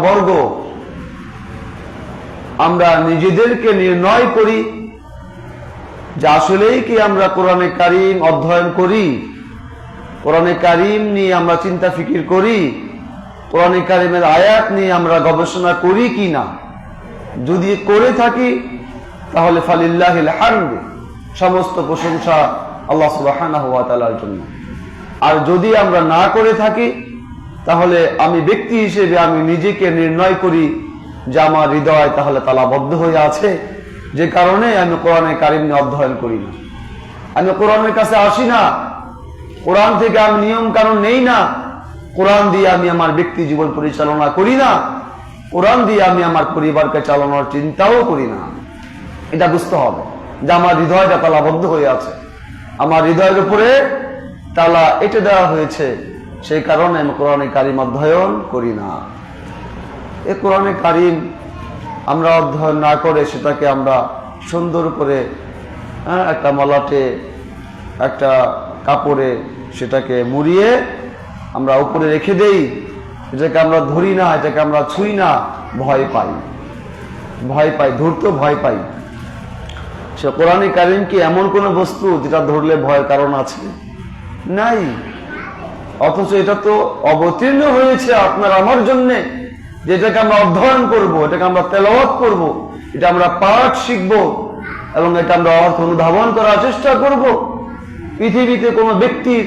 বর্গ আমরা নিজেদেরকে নির্ণয় করি যে আসলেই কি আমরা কোরআনে কারীম অধ্যয়ন করি, কোরআনে কারীম নিয়ে আমরা চিন্তা ফিকির করি, কোরআনে কারীমের আয়াত নিয়ে আমরা গবেষণা করি কি না। যদি করে থাকি তাহলে ফালিল্লাহিল হামদ, সমস্ত প্রশংসা আল্লাহ সুবহানাহু ওয়া তাআলার জন্য। আর যদি আমরা না করে থাকি তাহলে আমি ব্যক্তি হিসেবে আমি নিজেকে নির্ণয় করি যে আমার হৃদয় তাহলে তালাবদ্ধ হয়ে আছে, যে কারণে আমি কোরআনে কারীম নিয়ে অধ্যয়ন করি না, আমি কোরআনের কাছে আসি না, কোরআন থেকে আমি নিয়ম কানুন নেই না, কোরআন দিয়ে আমি আমার ব্যক্তি জীবন পরিচালনা করি না, কোরআন দিয়ে আমি আমার পরিবারকে চালানোর চিন্তাও করি না। এটা বুঝতে হবে যে আমার হৃদয়টা তালাবদ্ধ হয়ে আছে, আমার হৃদয়ের উপরে তালা এঁটে দেওয়া হয়েছে, সেই কারণে আমি কোরআনে কারীম অধ্যয়ন করি না। এ কোরআনে কারীম আমরা অধ্যয়ন না করে সেটাকে আমরা সুন্দর করে একটা মলাটে একটা কাপড়ে সেটাকে মুড়িয়ে আমরা উপরে রেখে দেই, এটাকে আমরা ধরি না, এটাকে আমরা ছুঁই না, ভয় পাই, ধরতে ভয় পাই। সে কোরআনে কারীম কি এমন কোন বস্তু যেটা ধরলে ভয়ের কারণ আছে? নাই। অথচ এটা তো অবতীর্ণ হয়েছে আপনার আমার জন্য, যেটাকে আমরা অধ্যয়ন করব, এটাকে আমরা তেলাওয়াত করব, এটা আমরা পাঠ শিখব এবং এটা আমরা অর্থ অনুধাবন করার চেষ্টা করব। পৃথিবীতে কোনো ব্যক্তির,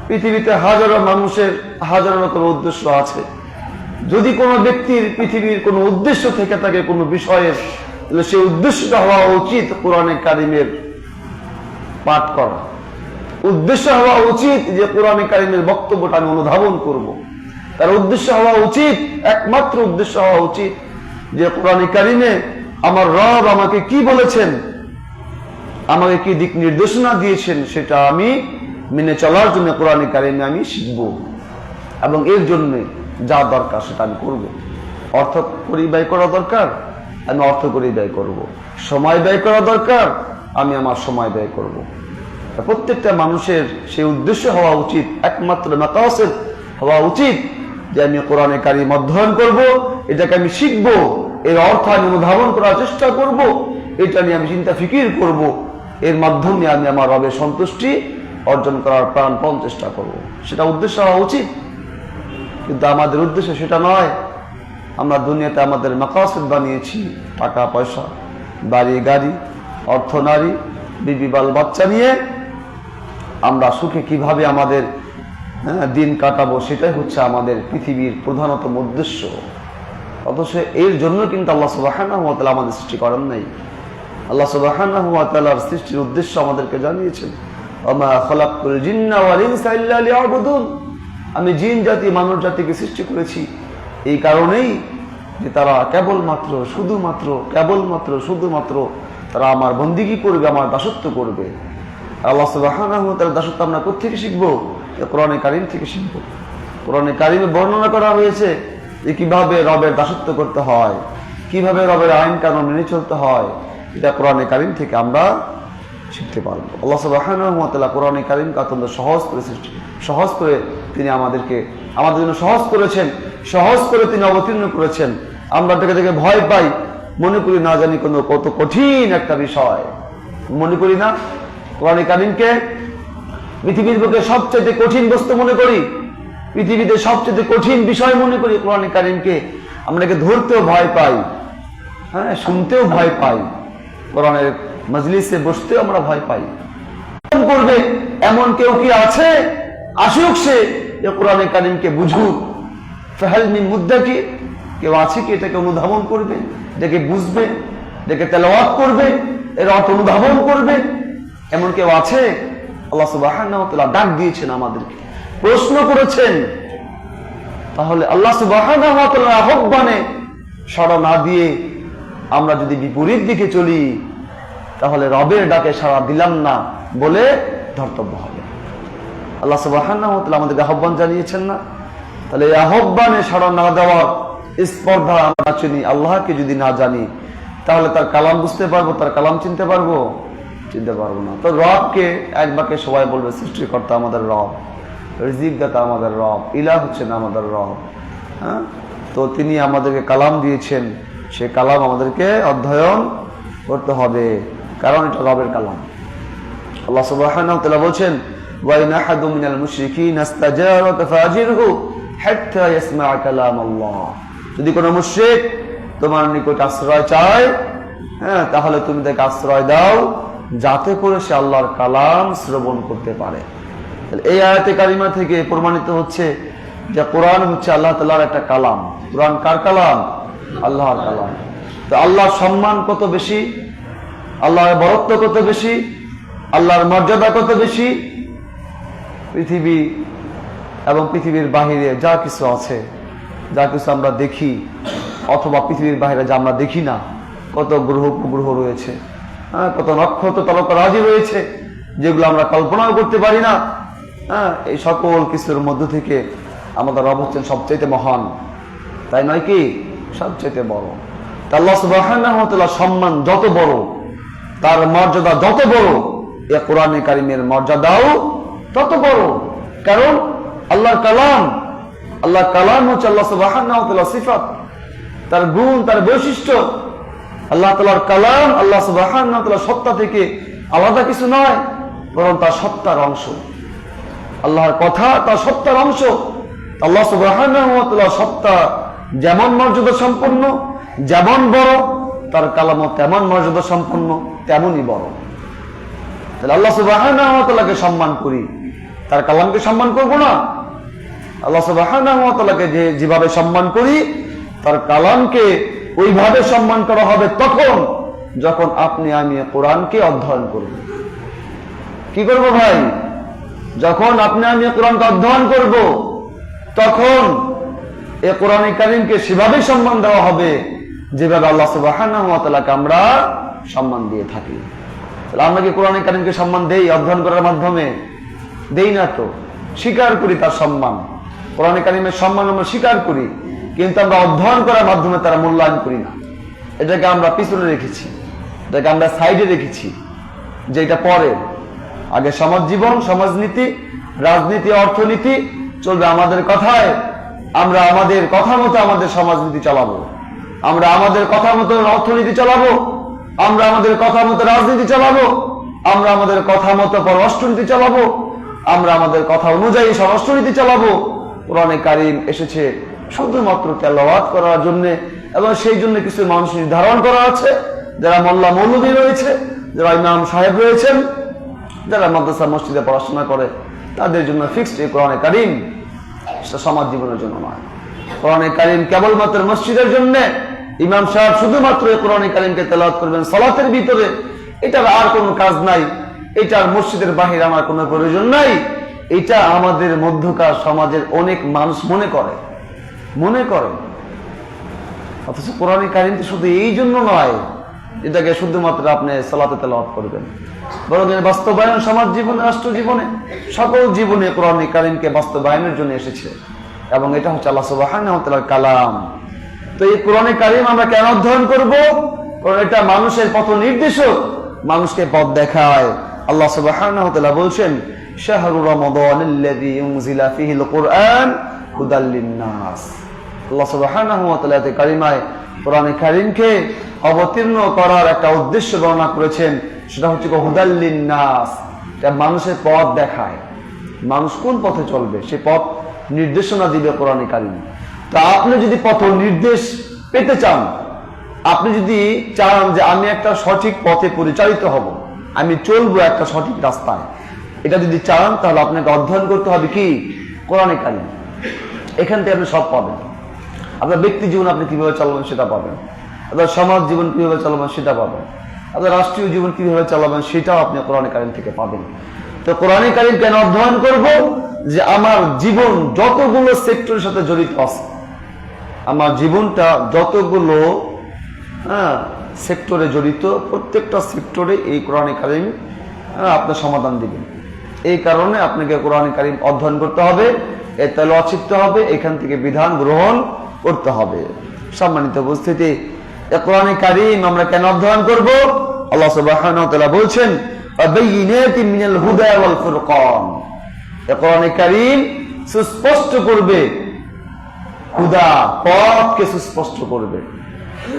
পৃথিবীতে হাজারো মানুষের হাজারো রকম উদ্দেশ্য আছে। যদি কোনো ব্যক্তির পৃথিবীর কোনো উদ্দেশ্য থেকে থাকে কোনো বিষয়ের, তাহলে সেই উদ্দেশ্যটা হওয়া উচিত কোরআনে কারীমের পাঠ করা। উদ্দেশ্য হওয়া উচিত যে কোরআনে কারীমের বক্তব্যটা আমি অনুধাবন করব। তার উদ্দেশ্য হওয়া উচিত, একমাত্র উদ্দেশ্য হওয়া উচিত যে কোরআনে কারীমে আমার রব আমাকে কি বলেছেন, আমাকে কি দিক নির্দেশনা দিয়েছেন, সেটা আমি মেনে চলার জন্য কোরআনে কারীমে আমি শিখব এবং এর জন্য যা দরকার সেটা আমি করব। অর্থ করি ব্যয় করা দরকার, আমি অর্থ করি ব্যয় করব। সময় ব্যয় করা দরকার, আমি আমার সময় ব্যয় করব। প্রত্যেকটা মানুষের সেই উদ্দেশ্য হওয়া উচিত, একমাত্র মাকাসিদ হওয়া উচিত যে আমি কোরআনে কারীম অধ্যয়ন করব, এটাকে আমি শিখব, এর অর্থ আমি অনুধাবন করার চেষ্টা করব, এটা নিয়ে আমি চিন্তা ফিকির করব, এর মাধ্যমে আমি আমার রবের সন্তুষ্টি অর্জন করার প্রাণপণ চেষ্টা করব। সেটা উদ্দেশ্য হওয়া উচিত, কিন্তু আমাদের উদ্দেশ্য সেটা নয়। আমরা দুনিয়াতে আমাদের মাকাসিদ বানিয়েছি টাকা পয়সা, বাড়ি গাড়ি, অর্থ নারী, বিবি বাল বাচ্চা নিয়ে আমরা সুখে কিভাবে আমাদের দিন কাটাবো, সেটাই হচ্ছে আমাদের পৃথিবীর প্রধানতম উদ্দেশ্য। অথচ এর জন্য কিন্তু আল্লাহ সুবহানাহু ওয়া তাআলা আমাদের সৃষ্টি করেন নাই। আল্লাহ সুবহানাহু ওয়া তাআলার সৃষ্টির উদ্দেশ্য আমাদেরকে জানিয়েছেন, ওমা খালাকতুল জিন্না ওয়াল ইনসা ইল্লা লিয়াবুদুন, আমি জিন জাতি মানব জাতিকে সৃষ্টি করেছি এই কারণেই যে তারা কেবলমাত্র শুধুমাত্র তারা আমার বন্দিগি করবে, আমার দাসত্ব করবে। আল্লাহ সুবহানাহু ওয়া তাআলার দাসত্ব আমরা কোথা থেকে শিখবো? কোরআনে কারীম থেকে শিখবো। কোরআনে কারীমে বর্ণনা করা হয়েছে যে কিভাবে রবের দাসত্ব করতে হয়, কিভাবে রবের আইন কানুন মেনে চলতে হয়, এটা কোরআনে কারীম থেকে আমরা শিখতে পারবো। আল্লাহ সুবহানাহু ওয়া তাআলা কোরআনে কারীমকে অত্যন্ত সহজ করে তিনি আমাদের জন্য সহজ করেছেন, সহজ করে তিনি অবতীর্ণ করেছেন। আমরা থেকে ভয় পাই, মনে করি না জানি কত কঠিন একটা বিষয়, মনে করি না কোরআনে কারীমকে পৃথিবীর বুকে সবচেয়ে কঠিন বস্তু মনে করি, পৃথিবীতে সবচেয়ে কঠিন বিষয় মনে করি কোরআনে কারীমকে। আমরাকে ধরতেও ভয় পাই, শুনতেও ভয় পাই, কোরআনের মজলিসে বসতেও আমরা ভয় পাই। করবে এমন কেউ কি আছে? আসুক সে কোরআনে কারীমকে বুঝুক। ফাহাল মিন মুদ্দাকির, কেউ আছে কি এটাকে অনুধাবন করবে, এটাকে বুঝবে, এটাকে তেলাওয়াত করবে, এর অর্থ অনুধাবন করবে? এমন কেউ আছে? আল্লাহ সুবহানাহু ওয়া তাআলা ডাক দিয়েছেন আমাদেরকে, প্রশ্ন করেছেন। তাহলে আল্লাহ সুবহানাহু ওয়া তাআলার আহ্বানে সাড়া না দিয়ে আমরা যদি বিপরীত দিকে চলি, তাহলে রবের ডাকে সাড়া দিলাম না বলে ধর্তব্য হবে। আল্লাহ সুবহানাহু ওয়া তাআলা আমাদেরকে আহ্বান জানিয়েছেন না? তাহলে এই আহ্বানে সাড়া না দেওয়ার স্পর্ধা আমরা চিনি। আল্লাহকে যদি না জানি তাহলে তার কালাম বুঝতে পারবো, তার কালাম চিনতে পারবো না। তো রবকে এক বাক্যে সবাই বলবে সৃষ্টিকর্তা আমাদের রব, রিজিক দাতা আমাদের রব, ইলাহ হচ্ছেন আমাদের রব। তো তো তিনি আমাদেরকে কালাম দিয়েছেন, সে কালাম আমাদেরকে অধ্যয়ন করতে হবে, কারণ এটা রবের কালাম। আল্লাহ সুবহানাহু ওয়া তাআলা বলছেন, ওয়া ইন আহাদুম মিনাল মুশরিকিনা ইসতাজারাকা ফাজিরহু হাত্তা ইয়াসমা'a কালাম আল্লাহ। যদি কোনো মুশরিক তোমার নিকট আশ্রয় চায়, তাহলে তুমি তাকে আশ্রয় দাও, যাতে করে সে আল্লাহর কালাম শ্রবণ করতে পারে। এই আয়াতে কারিমা থেকে প্রমাণিত হচ্ছে যে কোরআন হচ্ছে আল্লাহ তাআলার একটা কালাম। কোরআন কার কালাম? আল্লাহর কালাম। তো আল্লাহর সম্মান কত বেশি, আল্লাহর বরত্ব কত বেশি, আল্লাহর মর্যাদা কত বেশি, পৃথিবী এবং পৃথিবীর বাহিরে যা কিছু আছে, যা কিছু আমরা দেখি অথবা পৃথিবীর বাহিরে যা আমরা দেখি না, কত গ্রহ উপগ্রহ রয়েছে, কত নক্ষত্র তারকারাজি রয়েছে, যেগুলো আমরা কল্পনাও করতে পারি না। এই সকল কিছুর মধ্য থেকে আমাদের রব হচ্ছেন সবচাইতে মহান, তাই নয় কি? সবচাইতে বড়। আল্লাহ সুবহানাহু ওয়া তাআলার সম্মান যত বড়, তার মর্যাদা যত বড়, এ কোরআনে কারিমের মর্যাদাও তত বড়। কারণ আল্লাহর কালাম, আল্লাহর কালাম হচ্ছে আল্লাহ সুবহানাহু ওয়া তাআলার সিফাত, তার গুণ, তার বৈশিষ্ট্য। আল্লাহ তাআলার কালাম আল্লাহ সুবহানাহু ওয়া তাআলার সত্তা থেকে আলাদা কিছু নয়, বরং তার সত্তার অংশ। আল্লাহর কথা তার সত্তার অংশ। আল্লাহ সুবহানাহু ওয়া তাআলার সত্তা যেমন মর্যাদা সম্পন্ন, যেমন বড়, তার কালামও তেমন মর্যাদা সম্পন্ন, তেমনই বড়। তাহলে আল্লাহ সুবহানাহু ওয়া তাআলাকে সম্মান করি, তার কালামকে সম্মান করব না? আল্লাহ সুবহানাহু ওয়া তাআলাকে যেভাবে সম্মান করি, তার কালামকে ওইভাবে সম্মান করা হবে তখন যখন আপনি আমি কোরআনকে অধ্যয়ন করব। কি করব ভাই? যখন আপনি আমি কোরআনকে অধ্যয়ন করব, তখন এ কোরআনে কারীমকে সেভাবে সম্মান দেওয়া হবে যেভাবে আল্লাহ সুবহানাহু ওয়া তাআলাকে আমরা সম্মান দিয়ে থাকি। তাহলে আমরা কি কোরআনে কারীমকে সম্মান দেই অধ্যয়ন করার মাধ্যমে? দেই না তো। স্বীকার করি তার সম্মান, কোরআনে কারীমের সম্মান আমরা স্বীকার করি, কিন্তু আমরা অধ্যয়ন করার মাধ্যমে তারা মূল্যায়ন করি না। এটাকে আমরা পিছনে রেখেছি, এটাকে আমরা সাইডে রেখেছি, যে এটা পরে। আগে সমাজ জীবন, সমাজনীতি, রাজনীতি, অর্থনীতি চলবে আমাদের কথায়। আমরা আমাদের কথা মতো আমাদের সমাজনীতি চালাবো, আমরা আমাদের কথা মতো অর্থনীতি চালাবো, আমরা আমাদের কথা মতো রাজনীতি চালাবো, আমরা আমাদের কথা মতো পররাষ্ট্রনীতি চালাবো, আমরা আমাদের কথা অনুযায়ী স্বরাষ্ট্রনীতি চালাবো। কোরআনে কারীম এসেছে শুধুমাত্র তেলাওয়াত করার জন্য, এবং সেই জন্য কিছু মানুষ নির্ধারণ করা আছে, যারা মোল্লা মৌলভী রয়েছে, যারা ইমাম সাহেব রয়েছেন, যারা মাদ্রাসা মসজিদে পড়াশোনা করে, তাদের জন্য ফিক্সড এই কোরআনে কারীম। সেটা সমাজ জীবনের জন্য নয়। কোরআনে কারীম কেবলমাত্র মসজিদের জন্য। ইমাম সাহেব শুধুমাত্র এই কোরআনে কারীমকে তেলাওয়াত করবেন সালাতের ভিতরে, এটার আর কোনো কাজ নাই, এটার মসজিদের বাহিরে আমার কোনো প্রয়োজন নাই। এটা আমাদের মধ্যকার সমাজের অনেক মানুষ মনে করে। অথচ কোরআনে কারীম শুধু এই জন্য নয় এটাকে শুধুমাত্র আপনি সালাতে তেলাওয়াত করবেন, বরং এর বাস্তবায়ন সমাজ জীবনে, রাষ্ট্র জীবনে, সকল জীবনে কোরআনে কারীমকে বাস্তবায়নের জন্য এসেছে, এবং এটা হচ্ছে আল্লাহ সুবহানাহু ওয়া তাআলার কালাম। তো এই কোরআনে কারীম আমরা কেন অধ্যয়ন করব? কারণ এটা মানুষের পথ নির্দেশক, মানুষকে পথ দেখায়। আল্লাহ সুবহানাহু ওয়া তাআলা বলছেন, শাহরু রমাদানাল্লাযী উনজিলা ফীহিল কুরআন হুদাল লিন-নাস। আল্লাহ সুবহানাহু ওয়া তাআলা এই কারিমায় কোরআনে কারীমকে অবতীর্ণ করার একটা উদ্দেশ্য বর্ণনা করেছেন, সেটা হচ্ছে হুদাল লিন-নাস। এটা মানুষের পথ দেখায়, মানুষ কোন পথে চলবে সে পথ নির্দেশনা দিবে কোরআনে কারীম। তা আপনি যদি পথ নির্দেশ পেতে চান, আপনি যদি চান যে আমি একটা সঠিক পথে পরিচালিত হব, আমি চলবো একটা সঠিক রাস্তায়, এটা যদি চান তাহলে আপনাকে অধ্যয়ন করতে হবে কি? কোরআনে কারীম। এখান থেকে আপনি সব পাবেন। আপনার ব্যক্তি জীবন আপনি কিভাবে চালাবেন সেটা পাবেন, আপনার সমাজ জীবন কিভাবে চালাবেন সেটা পাবেন, আপনার রাষ্ট্রীয় জীবন কিভাবে চালাবেন সেটাও আপনি কোরআনে কারীম থেকে পাবেন। তো কোরআনে কারীম কেন অধ্যয়ন করব? যে আমার জীবন যতগুলো সেক্টরের সাথে জড়িত আছে, আমার জীবনটা যতগুলো সেক্টরে জড়িত, প্রত্যেকটা সেক্টরে এই কোরআনে কারীম আপনার সমাধান দিবেন। এই কারণে আপনাকে কোরআনে কারীম অধ্যয়ন করতে হবে, এর তেলাওয়াত শিখতে হবে, এখান থেকে বিধান গ্রহণ করতে হবে। সম্মানিত উপস্থিতি, এই কোরআনে কারীম আমরা কেন অধ্যয়ন করব? আল্লাহ সুবহানাহু ওয়া তাআলা বলছেন, ওয়াবাইয়িনাতিন মিনাল হুদা ওয়াল ফুরকান। এই কোরআনে কারীম সুস্পষ্ট করবে হুদা, পথকে সুস্পষ্ট করবে,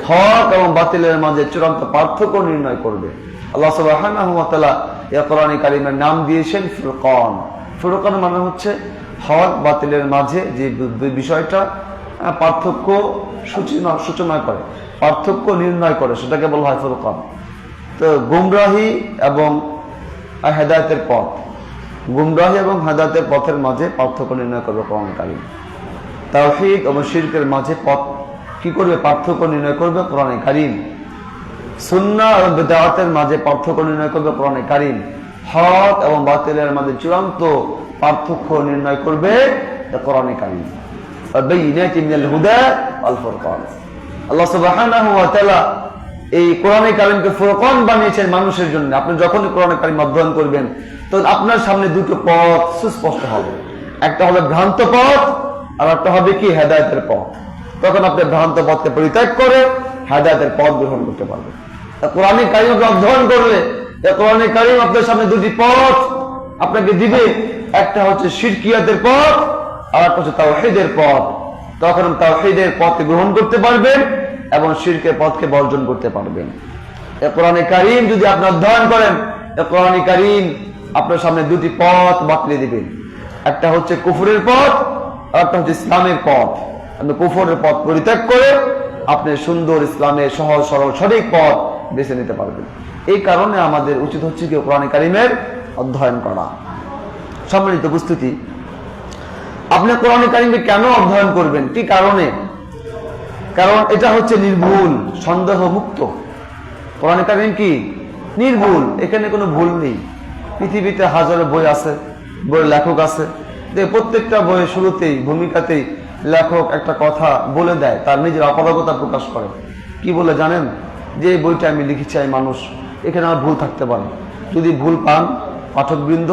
হক এবং বাতিলের মাঝে চূড়ান্ত পার্থক্য নির্ণয় করবে। আল্লাহ সুবহানাহু ওয়া তাআলা এই কোরআনে কারীমের নাম দিয়েছেন ফুরকান। ফুরকান মানে হচ্ছে হক বাতিলের মাঝে যে বিষয়টা পার্থক্য সূচনা করে, পার্থক্য নির্ণয় করে, সেটাকে বলা হয় ফুরকান। তো গুমরাহি এবং হেদায়েতের পথ, গুমরাহি এবং হেদায়েতের পথের মাঝে পার্থক্য নির্ণয় করবে কোরআনে কারীম। তাওহীদ এবং শিরকের মাঝে পথ কি করবে? পার্থক্য নির্ণয় করবে কোরআনে কারীম। সুন্নাহ এবং বিদআতের মাঝে পার্থক্য নির্ণয় করবে কোরআনে কারীম। হক এবং বাতিলের মাঝে চূড়ান্ত পার্থক্য নির্ণয় করবে কোরআনে কারীম। বাইয়িনাতিন মিনাল হুদা ওয়াল ফুরকান। আল্লাহ সুবহানাহু ওয়া তাআলা এই কোরআনে কারীমকে ফুরকান বানিয়েছেন মানুষের জন্য। আপনি যখন কোরআনে কারীম অধ্যয়ন করবেন তো আপনার সামনে দুটো পথ সুস্পষ্ট হবে, একটা হবে ভ্রান্ত পথ আর একটা হবে কি? হেদায়েতের পথ। তখন আপনি ভ্রান্ত পথকে পরিত্যাগ করে হেদায়েতের পথ গ্রহণ করতে পারবেন। কোরআনে কারীমকে অধ্যয়ন করলে কোরআনে কারীম আপনার সামনে দুটি পথ আপনাকে দিবে, একটা হচ্ছে শিরকিয়াতের পথ আর একটা হচ্ছে তাওহীদের পথ। তখন তাওহীদের পথকে গ্রহণ করতে পারবেন এবং শিরকের পথকে বর্জন করতে পারবেন। কোরআনে কারীম যদি আপনি অধ্যয়ন করেন, কোরআনে কারীম আপনার সামনে দুটি পথ বাতলে দিবেন, একটা হচ্ছে কুফরের পথ আর একটা হচ্ছে ইসলামের পথ। আপনি কুফরের পথ পরিত্যাগ করে আপনি সুন্দর ইসলামের সহজ সরল সঠিক পথ বেছে নিতে পারবেন। এই কারণে আমাদের উচিত হচ্ছে কি? কোরআনে কারীমের অধ্যয়ন করা। সম্মানিত উপস্থিতি, আপনি কোরআনে কারীমকে কেন অধ্যয়ন করবেন? কি কারণে? কারণ এটা হচ্ছে নির্ভুল, সন্দেহ মুক্ত। কোরআনে কারীম কি? নির্ভুল, এখানে কোনো ভুল নেই। পৃথিবীতে হাজারো বই আছে, বইয়ের লেখক আছে, প্রত্যেকটা বইয়ের শুরুতেই ভূমিকাতেই লেখক একটা কথা বলে দেয়, তার নিজের অপারগতা প্রকাশ করে। কি বলে জানেন? যে বইটা আমি লিখেছি আমি মানুষ, এখানে আমার ভুল থাকতে পারে। যদি ভুল পান পাঠকবৃন্দ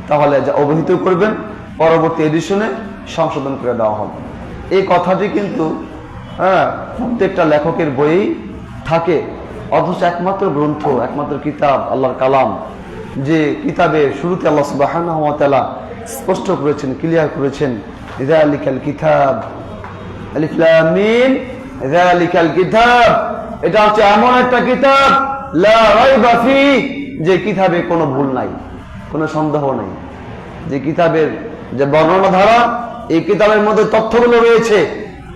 তাহলে অবহিত করবেন, পরবর্তী এডিশনে সংশোধন করে দেওয়া হবে। এই কথাটি কিন্তু প্রত্যেকটা লেখকের বইয়েই থাকে। অথচ একমাত্র গ্রন্থ, একমাত্র কিতাব আল্লাহর কালাম, যে কিতাবের শুরুতে আল্লাহ সুবহানাহু ওয়া তাআলা স্পষ্ট করেছেন, ক্লিয়ার করেছেন, যালিকাল কিতাব আলিফ লাম মিম যালিকাল কিতাব, এটা হচ্ছে এমন একটা কিতাব লা রাইবা ফি, যে কিতাবে কোনো ভুল নাই, কোনো সন্দেহ নাই। যে কিতাবের যে বর্ণনা ধারা, এই কিতাবের মধ্যে তথ্যগুলো রয়েছে,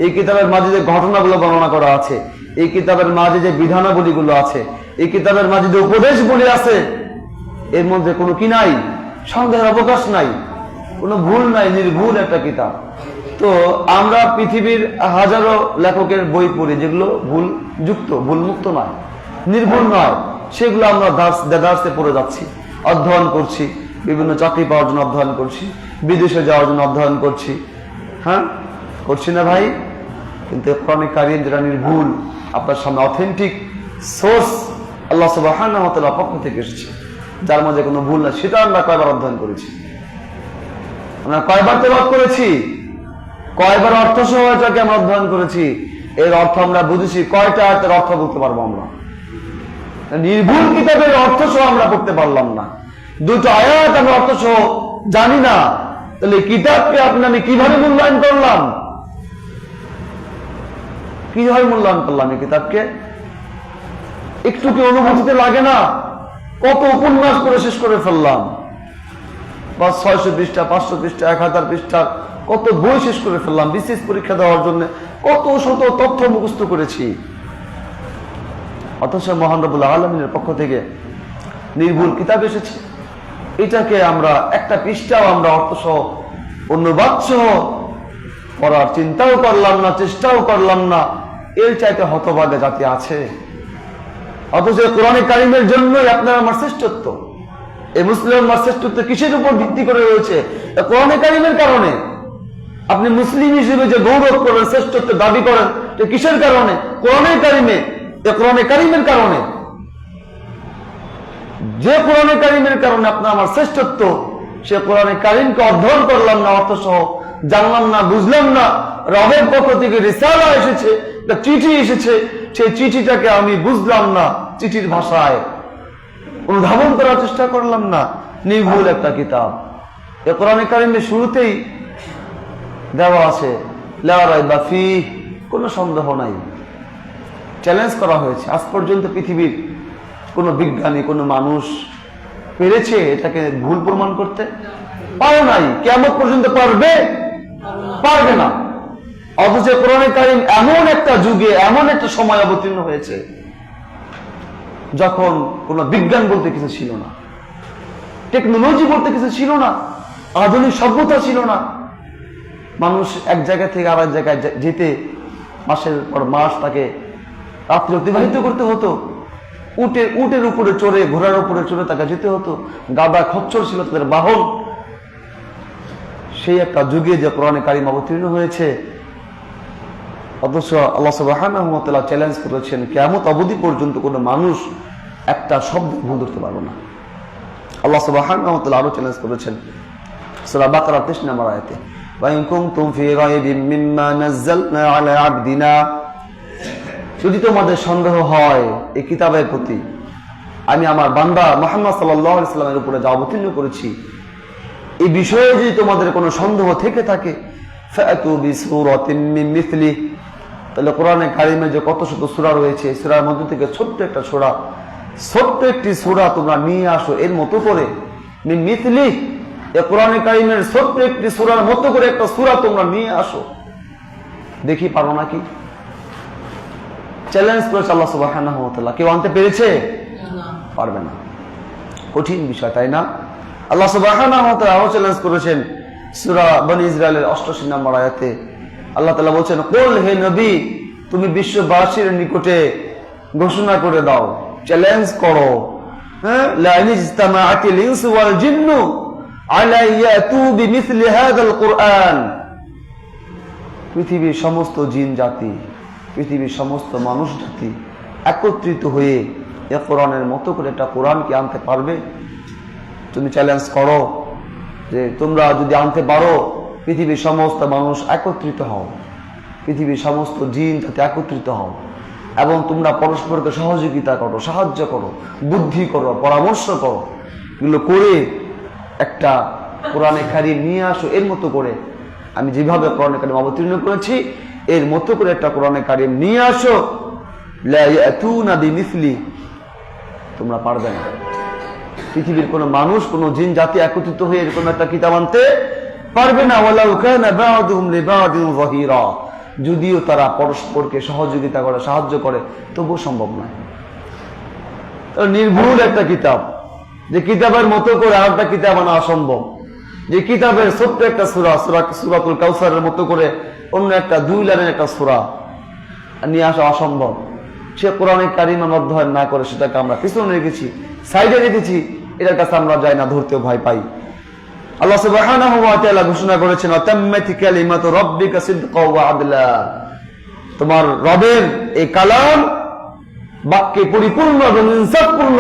এই কিতাবের মাঝে যে ঘটনাগুলো বর্ণনা করা আছে, এই কিতাবের মাঝে যে বিধানাবলীগুলো আছে, এই কিতাবের মাঝে যে উপদেশগুলি আছে, এর মধ্যে কোনো কি নাই? সন্দেহের অবকাশ নাই, কোনো ভুল নাই, নির্ভুল একটা কিতাব। তো আমরা পৃথিবীর হাজারো লেখকের বই পড়ি যেগুলো ভুল যুক্ত, ভুল মুক্ত নয়, নির্ভুল নয়, সেগুলো আমরা দার্সে পড়ে যাচ্ছি, অধ্যয়ন করছি, বিভিন্ন চাকরি পাওয়ার জন্য অধ্যয়ন করছি, বিদেশে যাওয়ার জন্য অধ্যয়ন করছি। হ্যাঁ, করছি না ভাই? কিন্তু কোরআনে কারীম যেটা নির্ভুল, আপনার সামনে অথেন্টিক সোর্স আল্লাহ সুবহানাহু ওয়া তাআলার পক্ষ থেকে এসেছে, যার মধ্যে কোনো ভুল না, সেটা আমরা কয়বার অধ্যয়ন করেছি? আমরা কয়বার তেলাওয়াত করেছি? কয়বার অর্থ সহ এটাকে আমরা অধ্যয়ন করেছি? এর অর্থ আমরা বুঝেছি? কয়টা আয়াতের অর্থ বলতে পারবো আমরা? নির্ভুল কিতাবের অর্থ সহ আমরা পড়তে পারলাম না, দুটো আয়াত আমরা অর্থ সহ জানি না, তাহলে কিতাবকে আমি কিভাবে মূল্যায়ন করলাম? কিভাবে মূল্যায়ন করলাম এই কিতাবকে? একটু কি অনুভূতিতে লাগে না? কত উপন্যাস করে শেষ করে ফেললাম, 600 পৃষ্ঠা, 500 পৃষ্ঠা, 1000 পৃষ্ঠা, কত বই শেষ করে ফেললাম। বিশেষ পরীক্ষা দেওয়ার জন্য কত শত তথ্য মুখস্থ করেছি। অথচ মহান রব্বুল আলামিনের পক্ষ থেকে নির্ভুল কিতাব এসেছে, এটাকে আমরা একটা পৃষ্ঠাও আমরা অর্থসহ অনুবাদ সহ পড়ার চিন্তাও করলাম না, চেষ্টাও করলাম না। এর চাইতে হতভাগা জাতি আছে? অথচ কোরআনে কারীমের জন্যই আপনার আমার শ্রেষ্ঠত্ব। এই মুসলিম আমার শ্রেষ্ঠত্ব কিসের উপর ভিত্তি করে রয়েছে? কোরআনে কারীমের কারণে। আপনি মুসলিম হিসেবে যে গৌরব করেন, শ্রেষ্ঠত্ব দাবি করেন, কিসের কারণে? কোরআনে কারীমে, কোরআনে কারীমের কারণে। যে কোরআনে কারীমের কারণে আপনার আমার শ্রেষ্ঠত্ব, সে কোরআনে কারীমকে অধ্যয়ন করলাম না, অর্থ সহ জানলাম না, বুঝলাম না। রবের পক্ষ থেকে রিসালা এসেছে, চিঠি এসেছে, সেই চিঠিটাকে আমি বুঝলাম না, চিঠির ভাষায় অনুধাবন করার চেষ্টা করলাম না। নির্ভুল একটা কিতাব। এ কোরআনে কারীমের শুরুতেই দেওয়া আছে লা রাইবা ফীহ, কোনো সন্দেহ নাই। চ্যালেঞ্জ করা হয়েছে। আজ পর্যন্ত পৃথিবীর কোনো বিজ্ঞানী, কোনো মানুষ পেরেছে এটাকে ভুল প্রমাণ করতে? পারে নাই। কিয়ামত পর্যন্ত পারবে না। অথচ কোরআনে কারীম এমন একটা যুগে, এমন একটা সময় অবতীর্ণ হয়েছে যখন কোনো বিজ্ঞান বলতে কিছু ছিল না, টেকনোলজি বলতে কিছু ছিল না, আধুনিক সভ্যতা ছিল না। মানুষ এক জায়গা থেকে আরেক জায়গায় যেতে মাসের পর মাস তাকে রাত্রি অতিবাহিত করতে হতো। উটের উপরে চড়ে, ঘোড়ার উপরে চড়ে তাকে যেতে হতো। গাদা খচ্চর ছিল তাদের বাহন। সেই একটা যুগে যে কোরআনে কারীম অবতীর্ণ হয়েছে, অথচ আল্লাহ সুবহানাহু ওয়া তাআলা চ্যালেঞ্জ করেছেন কিয়ামত অবধি পর্যন্ত কোনো মানুষ একটা শব্দ ভুল ধরতে পারবে না। আল্লাহ সুবহানাহু ওয়া তাআলা আরো চ্যালেঞ্জ করেছেন সূরা বাকারা 23 নম্বর আয়াতে, ওয়া ইন কুনতুম ফি রাইবিম মিম্মা নাযালনা আলা আবদিনা, যদি তোমাদের সন্দেহ হয় এই কিতাবের প্রতি, আমি আমার বান্দা মুহাম্মদ সাল্লাল্লাহু আলাইহি সাল্লামের উপরে যা অবতীর্ণ করেছি, এই বিষয়ে যদি তোমাদের কোনো সন্দেহ থেকে থাকে, ফাতু বিসূরাতিন মিন মিসলিহি, তাহলে কোরআনে কারীমে যে কত শত সূরা রয়েছে, এই সূরার মধ্যে থেকে ছোট্ট একটি সূরা তোমরা নিয়ে আসো এর মতো করে। মিন মিসলিহি, এই কোরআনে কারীমের ছোট্ট একটি সূরার মতো করে একটা সূরা তোমরা নিয়ে আসো, দেখি পারো নাকি? চ্যালেঞ্জ করেছে আল্লাহ সুবহানাহু ওয়া তাআলা। কেউ আনতে পেরেছে? পারবে না। কঠিন বিষয়, তাই না? আল্লাহ সুবহানাহু ওয়া তাআলা আরো চ্যালেঞ্জ করেছেন সূরা বনী ইসরাইলের 88 নম্বর আয়াতে। আল্লাহ তাআলা বলছেন, কুল, হে নবী, তুমি বিশ্ববাসীর নিকটে ঘোষণা করে দাও, চ্যালেঞ্জ করো, লা ইন ইজতামাআতিল ইনসু ওয়াল জিন্নু আলা ইয়াতু বিমিসলি হাযাল কুরআন, পৃথিবীর সমস্ত জিন জাতি, পৃথিবীর সমস্ত মানুষ জাতি একত্রিত হয়ে এ কোরআনের মতো করে একটা কোরআন কি আনতে পারবে? তুমি চ্যালেঞ্জ করো যে তোমরা যদি আনতে পারো, পৃথিবীর সমস্ত মানুষ একত্রিত হও, পৃথিবীর সমস্ত জিন জাতি একত্রিত হও, এবং তোমরা পরস্পরকে সহযোগিতা করো, সাহায্য করো, বুদ্ধি করো, পরামর্শ করো, এগুলো করে একটা কোরআনে কারীম নিয়ে আসো এর মতো করে। আমি যেভাবে কোরআনে কারীম অবতীর্ণ করেছি এর মতো করে একটা কোরআনে কারীম নিয়ে আসো। লা ইয়াতুনা বিমিসলি, তোমরা পারবে না। পৃথিবীর কোন মানুষ, কোন জিন জাতি একত্রিত হয়ে এরকম একটা কিতাব আনতে পারবে না। ওয়ালাউ কানা বা'দুহুম লিবা'দিন যাহিরা, যদিও তারা পরস্পরকে সহযোগিতা করে, সাহায্য করে, তবুও সম্ভব নয়। নির্ভুল একটা কিতাব, যে কিতাবের মতো করে আর একটা কিতাব আনা অসম্ভব। যে কিতাবের ছোট্ট একটা সূরাতুল কাউসারের মতো করে অন্য একটা 2 লাইনের একটা সূরা নিয়ে আসা অসম্ভব। সে কোরআনে কারীম আমরা অধ্যয়ন না করে সেটাকে আমরা পিছনে রেখেছি, সাইডে রেখেছি, এটার কাছে আমরা যাই না, ধরতেও ভয় পাই। আল্লাহ সুবহানাহু ওয়া তাআলা ঘোষণা করেছেন, তাম্মাত কালিমাতু রাব্বিকা সিদকাও ওয়া আদলা, তোমার রবের এই কালাম বাক্যে পরিপূর্ণ এবং ইনসাফপূর্ণ,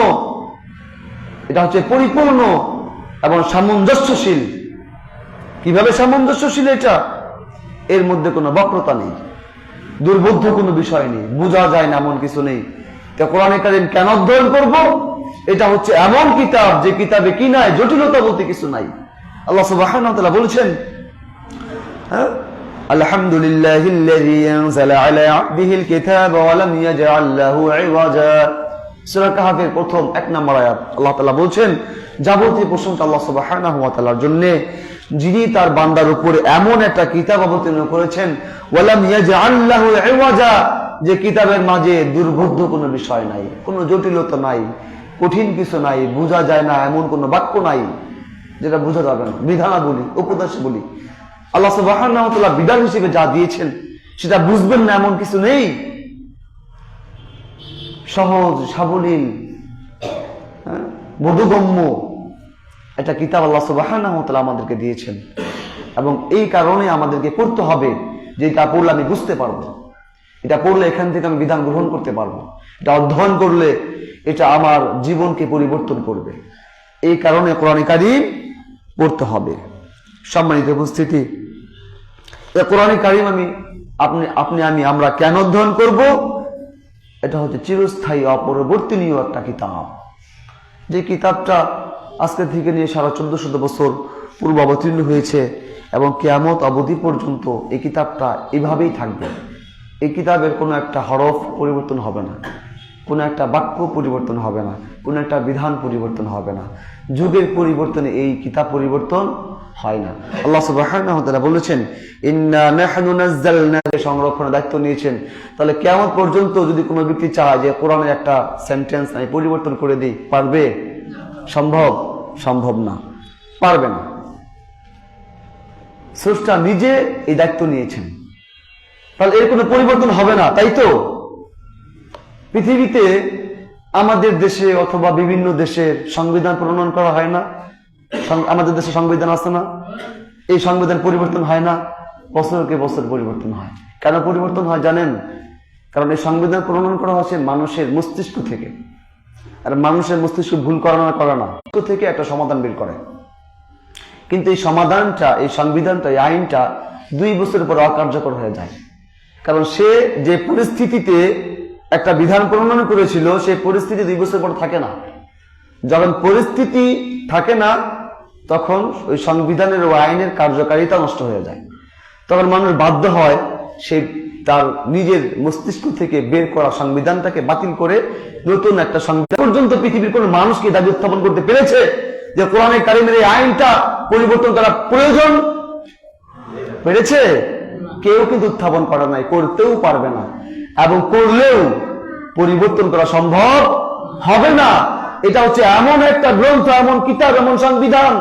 এটা হচ্ছে পরিপূর্ণ এবং সামঞ্জস্যশীল। কিভাবে সামঞ্জস্যশীল? এটা এর মধ্যে কোনো বক্রতা নেই, দুর্বোধ্য কোনো বিষয় নেই, বোঝা যায় না এমন কিছু নেই। তা কোরআনে কারীম কেন অধ্যয়ন করব? এটা হচ্ছে এমন কিতাব যে কিতাবে কি নাই, জটিলতা বলতে কিছু নাই। আল্লাহ সুবহানাহু ওয়া তাআলা বলেছেন, আলহামদুলিল্লাহিল্লাযী আনজালা আলা আবদিহিল কিতাবা ওয়া লাম ইয়াজআল লাহু ইওয়াজা, সূরা কাহফের প্রথম 1 নম্বর আয়াত। আল্লাহ তাআলা বলছেন, যাবতীয় প্রশংসা আল্লাহ সুবহানাহু ওয়া তাআলার জন্য, যিনি তার বান্দার উপরে এমন একটা কিতাব অবতীর্ণ করেছেন, ওয়া লাম ইয়াজআল লাহু ইওয়াজা, যে কিতাবের মাঝে দুর্বোধ্য কোনো বিষয় নাই, কোনো জটিলতা নাই, কঠিন কিছু নাই, বোঝা যায় না এমন কোনো বাক্য নাই যেটা বোঝা যাবে না। বিধান বলি, উপদেশ বলি, আল্লাহ সুবহানাহু ওয়া তাআলা বিধান হিসেবে যা দিয়েছেন সেটা বুঝবেন না এমন কিছু নেই। সহজ সাবলীল, বোধগম্য একটা কিতাব আল্লাহ সুবহানাহু ওয়া তাআলা আমাদেরকে দিয়েছেন, এবং এই কারণে আমাদেরকে পড়তে হবে যে এটা পড়লে আমি বুঝতে পারবো, এটা পড়লে এখান থেকে আমি বিধান গ্রহণ করতে পারবো, এটা অধ্যয়ন করলে এটা আমার জীবনকে পরিবর্তন করবে। এই কারণে কোরআনে কারীম পড়তে হবে। সম্মানিত উপস্থিতি, এই কোরআনে কারীম আমরা কেন অধ্যয়ন করব? এটা হচ্ছে চিরস্থায়ী অপরিবর্তনীয় একটা কিতাব, যে কিতাবটা আজকে থেকে নিয়ে 1450 বছর পূর্ব অবতীর্ণ হয়েছে। এবং কিয়ামত অবধি পর্যন্ত এই কিতাবটা এভাবেই থাকবে। এই কিতাবের কোনো একটা হরফ পরিবর্তন হবে না, কোনো একটা বাক্য পরিবর্তন হবে না, কোনো একটা বিধান পরিবর্তন হবে না। যুগের পরিবর্তনে এই কিতাব পরিবর্তন হয় না। আল্লাহ সুবহানাহু ওয়া তাআলা বলেছেন, ইন্না নাহনু নাযালনা, সংরক্ষণের দায়িত্ব নিয়েছেন। তাহলে কিয়ামত পর্যন্ত যদি কোনো ব্যক্তি চায় যে কোরআনের একটা সেন্টেন্স আমি পরিবর্তন করে দিই, পারবে? সম্ভব না, পারবে না। স্রষ্টা নিজে এই দায়িত্ব নিয়েছেন, তাহলে এর কোনো পরিবর্তন হবে না। তাই তো পৃথিবীতে আমাদের দেশে অথবা বিভিন্ন দেশের সংবিধান প্রণয়ন করা হয় না? আমাদের দেশে সংবিধান আছে না? এই সংবিধান পরিবর্তন হয় না? বছরকে বছর পরিবর্তন হয়। কেন পরিবর্তন হয় জানেন? কারণ এই সংবিধান প্রণয়ন করা হয়েছে মানুষের মস্তিষ্ক থেকে, আর মানুষের মস্তিষ্ক ভুল করে না থেকে একটা সমাধান বের করে। কিন্তু এই সমাধানটা, এই সংবিধানটা, এই আইনটা 2 বছর পর অকার্যকর হয়ে যায়। কারণ সে যে পরিস্থিতিতে একটা বিধান প্রণয়ন করেছিল, সেই পরিস্থিতি 2 বছর পর থাকে না। যখন পরিস্থিতি থাকে না, তখন ওই সংবিধানের ও আইনের কার্যকারিতা নষ্ট হয়ে যায়। তখন মানুষ বাধ্য হয় সে তার নিজের মস্তিষ্ক থেকে বের করা সংবিধানটাকে বাতিল করে নতুন একটা সংবিধান। পর্যন্ত পৃথিবীর কোন মানুষকে দাবি উত্থাপন করতে পেরেছে যে কোরআনে কারিমের এই আইনটা পরিবর্তন করা প্রয়োজন? পেরেছে? কেউ কিন্তু উত্থাপন করে নাই, করতেও পারবে না, এবং করলেও পরিবর্তন করা সম্ভব হবে না। এটা হচ্ছে এমন একটা গ্রন্থ, এমন কিতাব, এমন সংবিধান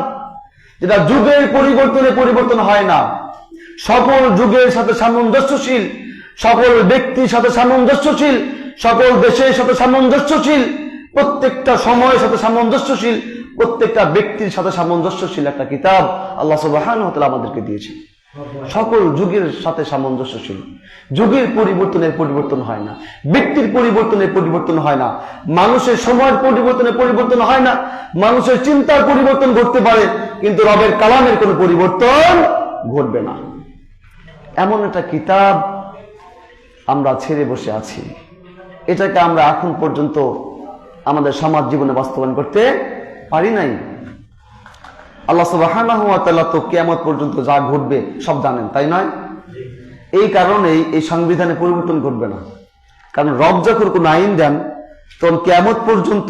যেটা যুগের পরিবর্তনে পরিবর্তন হয় না, সকল যুগের সাথে সামঞ্জস্যশীল, সকল ব্যক্তির সাথে সামঞ্জস্যশীল, সকল দেশের সাথে সামঞ্জস্যশীল, প্রত্যেকটা সময়ের সাথে সামঞ্জস্যশীল, প্রত্যেকটা ব্যক্তির সাথে সামঞ্জস্যশীল একটা কিতাব আল্লাহ সুবহানাহু ওয়া তাআলা আমাদেরকে দিয়েছে। সকল যুগের সাথে সামঞ্জস্যশীল। যুগের পরিবর্তনের পরিবর্তন হয় না, ব্যক্তির পরিবর্তনের পরিবর্তন হয় না, মানুষের সময়ের পরিবর্তনের পরিবর্তন হয় না। মানুষের চিন্তার পরিবর্তন ঘটতে পারে, কিন্তু রবের কালামের কোনো পরিবর্তন ঘটবে না। এমন একটা কিতাব আমরা ছেড়ে বসে আছি, এটাকে আমরা এখন পর্যন্ত আমাদের সমাজ জীবনে বাস্তবায়ন করতে পারি নাই। আল্লাহ সুবহানাহু ওয়া তাআলা তো কিয়ামত পর্যন্ত যা ঘটবে সব জানেন, তাই নয়? এই কারণেই এই সংবিধানে পরিবর্তন ঘটবে না। কারণ রব যখন কোন আইন দেন, তখন কিয়ামত পর্যন্ত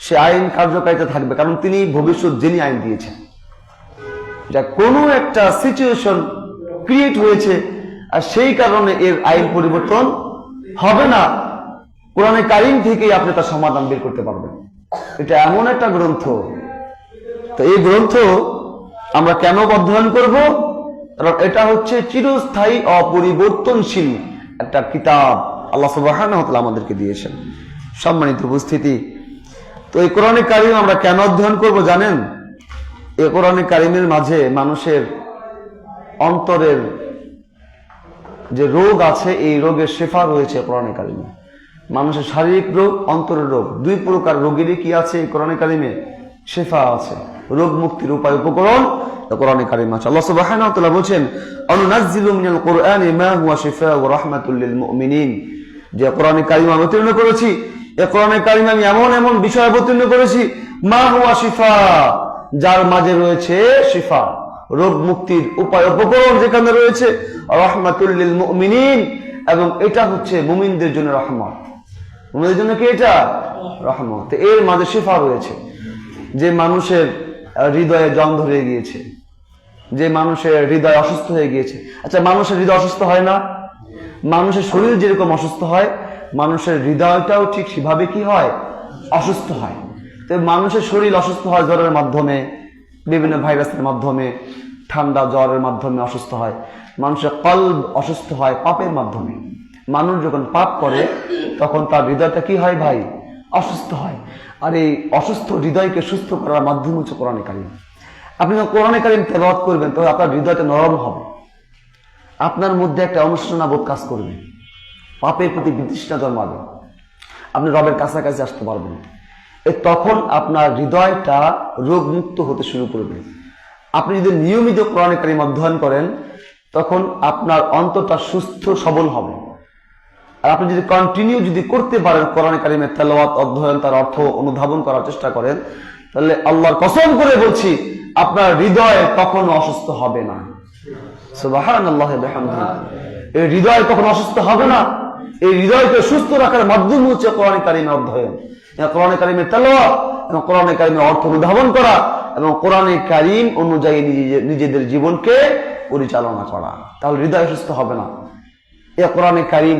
সে আইন কার্যকারিতা থাকবে, কারণ তিনি ভবিষ্যৎ যিনি আইন দিয়েছেন। যা কোনো একটা সিচুয়েশন ক্রিয়েট হয়েছে, আর সেই কারণে এর আইন পরিবর্তন হবে না। কোরআনে কারীম থেকেই আপনি তার সমাধান বের করতে পারবেন। এটা এমন একটা গ্রন্থ, তো এই গ্রন্থ আমরা কেন অধ্যয়ন করব? কারণ এটা হচ্ছে চিরস্থায়ী অপরিবর্তনশীল একটা কিতাব আল্লাহ সুবহানাহু ওয়া তাআলা আমাদেরকে দিয়েছেন। সম্মানিত উপস্থিতি, তো এই কোরআনে কারীম আমরা কেন অধ্যয়ন করব জানেন? এই কোরআনে কারীমের মাঝে মানুষের অন্তরের যে রোগ আছে, এই রোগের শেফা রয়েছে কোরআনে কারীমে। মানুষের শারীরিক রোগ, অন্তরের রোগ, 2 প্রকার রোগেরই কি আছে এই কোরআনে কারীমে? শেফা আছে। রোগ মুক্তির উপায় উপকরণ কোরআনে কারীম আছে। আল্লাহ সুবহানাহু ওয়া তাআলা বলেন, অনুনাজ্জিলু মিনাল কুরআনি মা হুয়া শিফাউ ওয়া রাহমাতুল লিল মুমিনিন। যে কোরআনে কারীম আমি অবতীর্ণ করেছি, এই কোরআনে কারীম আমি এমন এমন বিষয় অবতীর্ণ করেছি, মা হুয়া শিফা, যার মাঝে রয়েছে শিফা, রোগ মুক্তির উপায় উপকরণ যেখানে রয়েছে, রাহমাতুল লিল মুমিনিন, এবং এটা হচ্ছে মুমিনদের জন্য রহমত। মুমিনদের জন্য কি এটা? রহমত। এর মাঝে শিফা রয়েছে। যে মানুষের হৃদয়ে জং ধরে গিয়েছে, যে মানুষের হৃদয় অসুস্থ হয়ে গিয়েছে, আচ্ছা মানুষের হৃদয় অসুস্থ হয় না? মানুষের শরীর যেরকম অসুস্থ হয়, মানুষের হৃদয়টাও ঠিক সেভাবে কি হয়? অসুস্থ হয়। তো মানুষের শরীর অসুস্থ হয় জ্বরের মাধ্যমে, বিভিন্ন ভাইরাসের মাধ্যমে, ঠান্ডা জ্বরের মাধ্যমে অসুস্থ হয়। মানুষের কলব অসুস্থ হয় পাপের মাধ্যমে। মানুষ যখন পাপ করে তখন তার হৃদয়টা কি হয় ভাই? অসুস্থ হয়। আর এই অসুস্থ হৃদয়কে সুস্থ করার মাধ্যম হচ্ছে কোরআনে কারীম। আপনি যখন কোরআনে কারীম তেলাওয়াত করবেন, তবে আপনার হৃদয়টা নরম হবে, আপনার মধ্যে একটা অনুশোচনা বোধ কাজ করবে, পাপের প্রতি বিতৃষ্ণা জন্মাবে, আপনি রবের কাছাকাছি আসতে পারবেন। তখন আপনার হৃদয়টা রোগমুক্ত হতে শুরু করবে। আপনি যদি নিয়মিত কোরআনে কারীম অধ্যয়ন করেন, তখন আপনার অন্তরটা সুস্থ সবল হবে। আর আপনি যদি কন্টিনিউ যদি করতে পারেন কোরআনে কারীমের তেলাওয়াত, অধ্যয়ন, তার অর্থ অনুধাবন করার চেষ্টা করেন, তাহলে আল্লাহর কসম করে বলছি আপনার হৃদয় কখনো অসুস্থ হবে না। সুবহানাল্লাহি ওয়া বিহামদিহি। এই হৃদয় কখনো অসুস্থ হবে না। এই হৃদয়কে সুস্থ রাখার মাধ্যম হচ্ছে কোরআন কারীমের অধ্যয়ন, কোরআন কারীমের তেলাওয়াত এবং কোরআন কারীমের অর্থ অনুধাবন করা এবং কোরআন কারীম অনুযায়ী নিজেদের জীবনকে পরিচালনা করা। তাহলে হৃদয় সুস্থ হবে না। এই কোরআন কারীম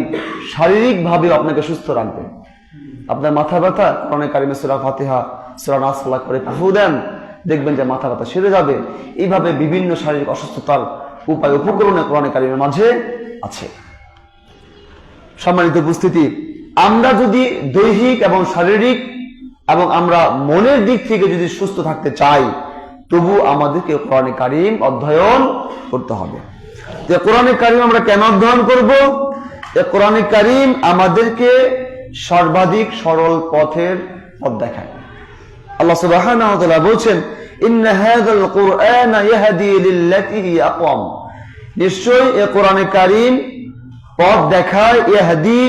শারীরিক ভাবে আপনাকে সুস্থ রাখবে। আপনার মাথা ব্যথা, কোরআন কারীমের সূরা ফাতিহা, সূরা নাস ফালাক করে ফু দেন, দেখবেন যে মাথা ব্যথা সেরে যাবে। এইভাবে বিভিন্ন শারীরিক অসুস্থতার উপায় উপকরণ কোরআন কারীমের মাঝে আছে। সম্মানিত উপস্থিতি, আমরা যদি দৈহিক এবং শারীরিক এবং আমরা মনের দিক থেকে যদি সুস্থ থাকতে চাই, তবু আমাদেরকে কোরআন কারীম অধ্যয়ন করতে হবে। যে কোরআন কারীম আমরা কেন অধ্যয়ন করব? এই কোরআন কারীম আমাদেরকে সর্বাধিক সরল পথের পথ দেখায়। আল্লাহ সুবহানাহু ওয়া তাআলা বলেন, ইন্না হাযাল কুরআনা ইয়াহদি লিল্লাতী হিয়া আকওয়াম। নিশ্চয়ই এই কোরআন কারীম পথ দেখায়, ইয়াহদি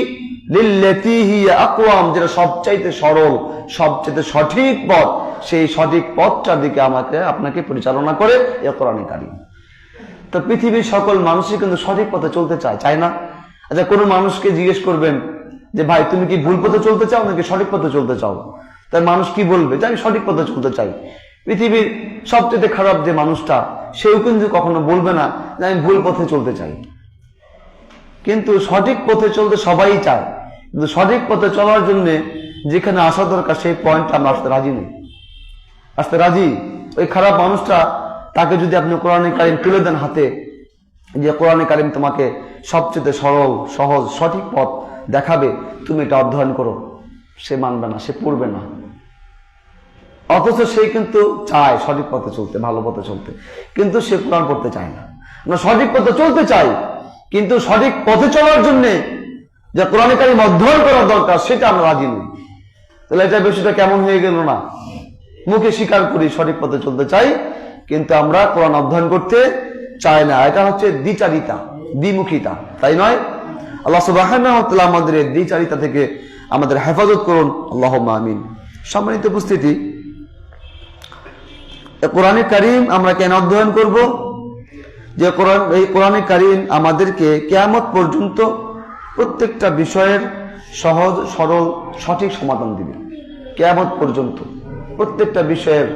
লিল্লাতী হিয়া আকওয়াম, যেটা সবচাইতে সরল, সবচাইতে সঠিক পথ। সেই সঠিক পথটার দিকে আপনাকে পরিচালনা করে এই কোরআন কারীম। তো পৃথিবীর সকল মানুষই কিন্তু সঠিক পথে চলতে চায় না? আচ্ছা, কোনো মানুষকে জিজ্ঞেস করবেন যে ভাই তুমি কি ভুল পথে চলতে চাও নাকি সঠিক পথে চলতে চাও? তাই মানুষ কি বলবে? যে আমি সঠিক পথে চলতে চাই। পৃথিবীর সবচেয়ে খারাপ যে মানুষটা, সেও কিন্তু কখনো বলবে না যে আমি ভুল পথে চলতে চাই। কিন্তু সঠিক পথে চলতে সবাই চায়, কিন্তু সঠিক পথে চলার জন্য যেখানে আসা দরকার সেই পয়েন্টটা আমরা আসতে রাজি নেই। আসতে রাজি ওই খারাপ মানুষটা, তাকে যদি আপনি কোরআন কারীম তুলে দেন হাতে, যে কোরআন কারীম তোমাকে সবচেয়ে সরল, সহজ, সঠিক পথ দেখাবে, তুমি এটা অধ্যয়ন করো, সে মানবে না, সে পড়বে না। অথচ সে কিন্তু চায় সঠিক পথে চলতে, ভালো পথে চলতে, কিন্তু সে কোরআন পড়তে চায় না। আমরা সঠিক পথে চলতে চাই, কিন্তু সঠিক পথে চলার জন্য যে কোরআন কারীম অধ্যয়ন করা দরকার সেটা আমরা রাজি নই। তাহলে এটা বিষয়টা কেমন হয়ে গেল না? মুখে স্বীকার করি সঠিক পথে চলতে চাই, কিন্তু আমরা কোরআন অধ্যয়ন করতে চাই না। এটা হচ্ছে দ্বিচারিতা, দ্বিমুখিতা, তাই নয়? আল্লাহ সুবহানাহু ওয়া তাআলা আমাদের এই দ্বিচারিতা থেকে আমাদের হেফাজত করুন, আল্লাহুম্মা আমিন। সম্মানিত উপস্থিতি, কোরআন কারীম আমরা কেন অধ্যয়ন করব? যে এই কোরআন কারীম আমাদেরকে কিয়ামত পর্যন্ত প্রত্যেকটা বিষয়ের সহজ, সরল, সঠিক সমাধান দিবে। কিয়ামত পর্যন্ত প্রত্যেকটা বিষয়ের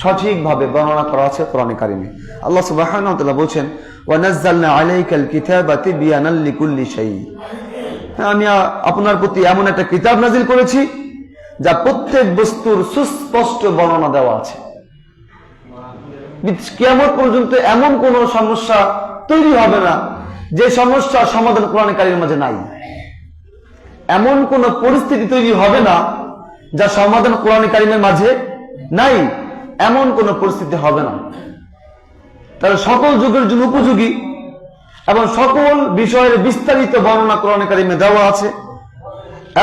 সঠিকভাবে বর্ণনা করা আছে কোরআন কারীমে। আল্লাহ সুবহানাহু ওয়া তাআলা বলেন, ওয়া নাযালনা আলাইকাল কিতাবা তিবয়ানাল লিকুল্লি শাই। আমি আপনার প্রতি এমন একটা কিতাব নাজিল করেছি যা প্রত্যেক বস্তুর সুস্পষ্ট বর্ণনা দেওয়া আছে। কিয়ামত পর্যন্ত এমন কোন সমস্যা তৈরি হবে না যে সমস্যার সমাধান কোরআন কারীমের মাঝে নাই। এমন কোন পরিস্থিতি তৈরি হবে না যার সমাধান কোরআন কারীমের মাঝে নাই। এমন কোন পরিস্থিতি হবে না। তাহলে সকল যুগের জন্য উপযোগী এবং সকল বিষয়ের বিস্তারিত বর্ণনা কোরআন কারীমে দেওয়া আছে।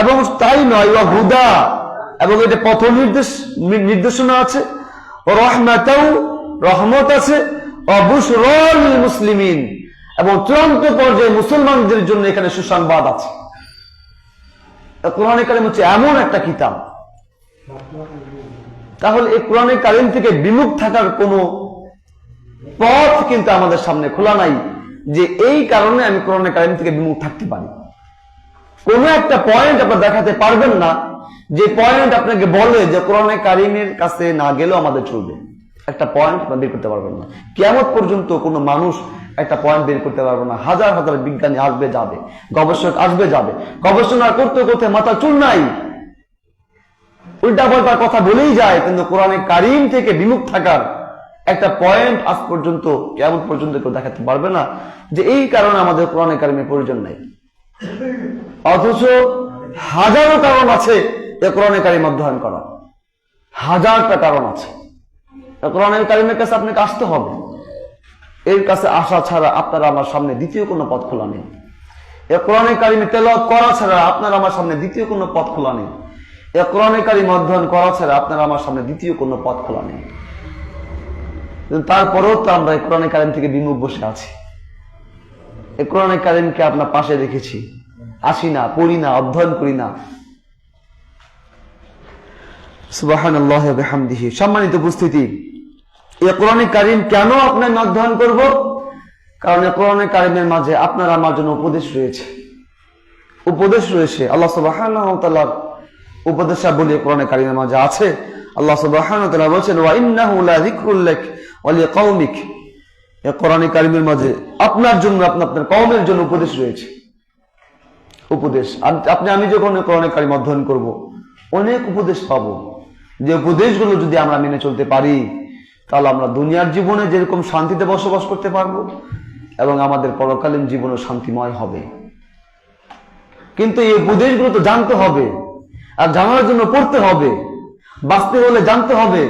এবং তাই নয়, ওয়া হুদা, এবং এটা পথ নির্দেশনা আছে, ও রাহমাতাও, রহমত আছে, ও বুশরা লিল মুসলিমিন, এবং চূড়ান্ত পর্যায়ে মুসলমানদের জন্য এখানে সুসংবাদ আছে। কোরআন কারীম হচ্ছে এমন একটা কিতাব। তাহলে এই কোরআন কারীম থেকে বিমুখ থাকার কোনো পথ কিন্তু আমাদের সামনে খোলা নাই যে এই কারণে আমি কোরআন কারীম থেকে বিমুখ থাকতে পারি। কোনো একটা পয়েন্ট আপনারা দেখাতে পারবেন না যে পয়েন্ট আপনাকে বলে যে কোরআন কারীমের কাছে না গেলেও আমাদের চলবে। একটা পয়েন্ট আপনারা বের করতে পারবেন না। কিয়ামত পর্যন্ত কোনো মানুষ একটা পয়েন্ট বের করতে পারবে না। হাজার হাজার বিজ্ঞানী আসবে যাবে, গবেষক আসবে যাবে, গবেষণা করতে করতে মাথা চুল নাই, উল্টা পাল্টা কথা বলেই যায়, কিন্তু কোরআন কারীম থেকে বিমুখ থাকার একটা পয়েন্ট আজ পর্যন্ত, কিয়ামত পর্যন্ত কেউ দেখাতে পারবে না যে এই কারণে আমাদের কোরআন কারীমের প্রয়োজন নাই। অথচ হাজারো কারণ আছে যে কোরআন কারীম অধ্যয়ন করা, হাজারটা কারণ আছে। কোরআন কারীমের কাছে আপনাকে আসতে হবে। এর কাছে আসা ছাড়া আপনার আমার সামনে দ্বিতীয় কোনো পথ খোলা নেই। এ কোরআন কারীমে তেলাওয়াত করা ছাড়া আপনার আমার সামনে দ্বিতীয় কোনো পথ খোলা নেই। এ কোরআন কারীম অধ্যয়ন করা ছাড়া আপনার আমার সামনে দ্বিতীয় কোনো পথ খোলা নেই। তারপরেও তো আমরা এই কোরআন কারীম থেকে বিমুখ বসে আছি। এই কোরআন কারীমকে আপনার পাশে রেখেছি, আসি না, পড়ি না, অধ্যয়ন করি না। সুবহানাল্লাহি ওয়া বিহামদিহি। সম্মানিত উপস্থিতি, এই কোরআনে কারিম কেন আপনার অধ্যয়ন করব? কারণ এই কোরআনে কারিমের মাঝে আপনার আমার জন্য উপদেশ রয়েছে। উপদেশ রয়েছে আল্লাহ সুবহানাহু ওয়া তাআলার উপদেশাবলী কোরআনে কারিমের মাঝে আছে। আল্লাহ সুবহানাহু ওয়া তাআলা বলেছেন, ওয়া ইন্নাহু লাযিকরুল লাক ওয়া লিকাওমিক। এই কোরআনে কারিমের মাঝে আপনার জন্য, আপনার কওমের জন্য উপদেশ রয়েছে। উপদেশ আমি যখন কোরআনে কারিম অধ্যয়ন করব, অনেক উপদেশ পাবো। যে উপদেশগুলো যদি আমরা মেনে চলতে পারি, তাহলে আমরা দুনিয়ার জীবনে যেরকম শান্তিতে বসবাস করতে পারবো এবং আমাদের পরকালীন জীবনও শান্তিময় হবে। কিন্তু এই উপদেশগুলো তো জানতে হবে, আর জানার জন্য পড়তে হবে। বাঁচতে হলে জানতে হবে।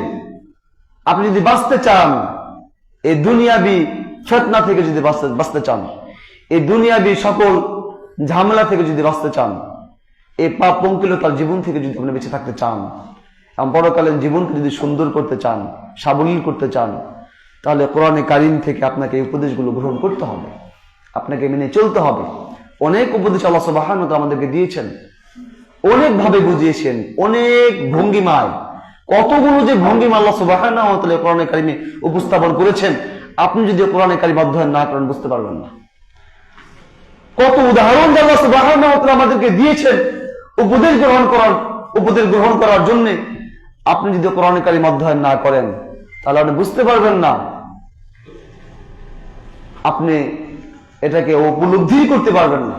আপনি যদি বাঁচতে চান, এই দুনিয়াবি ফিতনা থেকে যদি বাঁচতে চান, এই দুনিয়াবি সকল ঝামেলা থেকে যদি বাঁচতে চান, এই পাপ পঙ্কিলতার জীবন থেকে যদি আপনি বেঁচে থাকতে চান, এবং পরকালীন জীবনকে যদি সুন্দর করতে চান, সাবলীল করতে চান, তাহলে কোরআনে কারিম থেকে আপনাকে এই উপদেশগুলো গ্রহণ করতে হবে, আপনাকে মেনে চলতে হবে। অনেক উপদেশ আল্লাহ সুবহানাহু ওয়া তাআলা আমাদেরকে দিয়েছেন, অনেক ভাবে বুঝিয়েছেন, অনেক ভঙ্গিমায়। কতগুলো যে ভঙ্গিমা আল্লাহ সুবহানাহু ওয়া তাআলা কোরআনে কারিমে উপস্থাপন করেছেন, আপনি যদি কোরআনে কারিম অধ্যয়ন না করেন বুঝতে পারবেন না। কত উদাহরণ আল্লাহ সুবহানাহু ওয়া তাআলা আমাদেরকে দিয়েছেন উপদেশ গ্রহণ করার জন্য। আপনি যদি কোরআনে কারিম অধ্যয়ন না করেন, তাহলে আপনি বুঝতে পারবেন না, আপনি এটাকে উপলব্ধি করতে পারবেন না।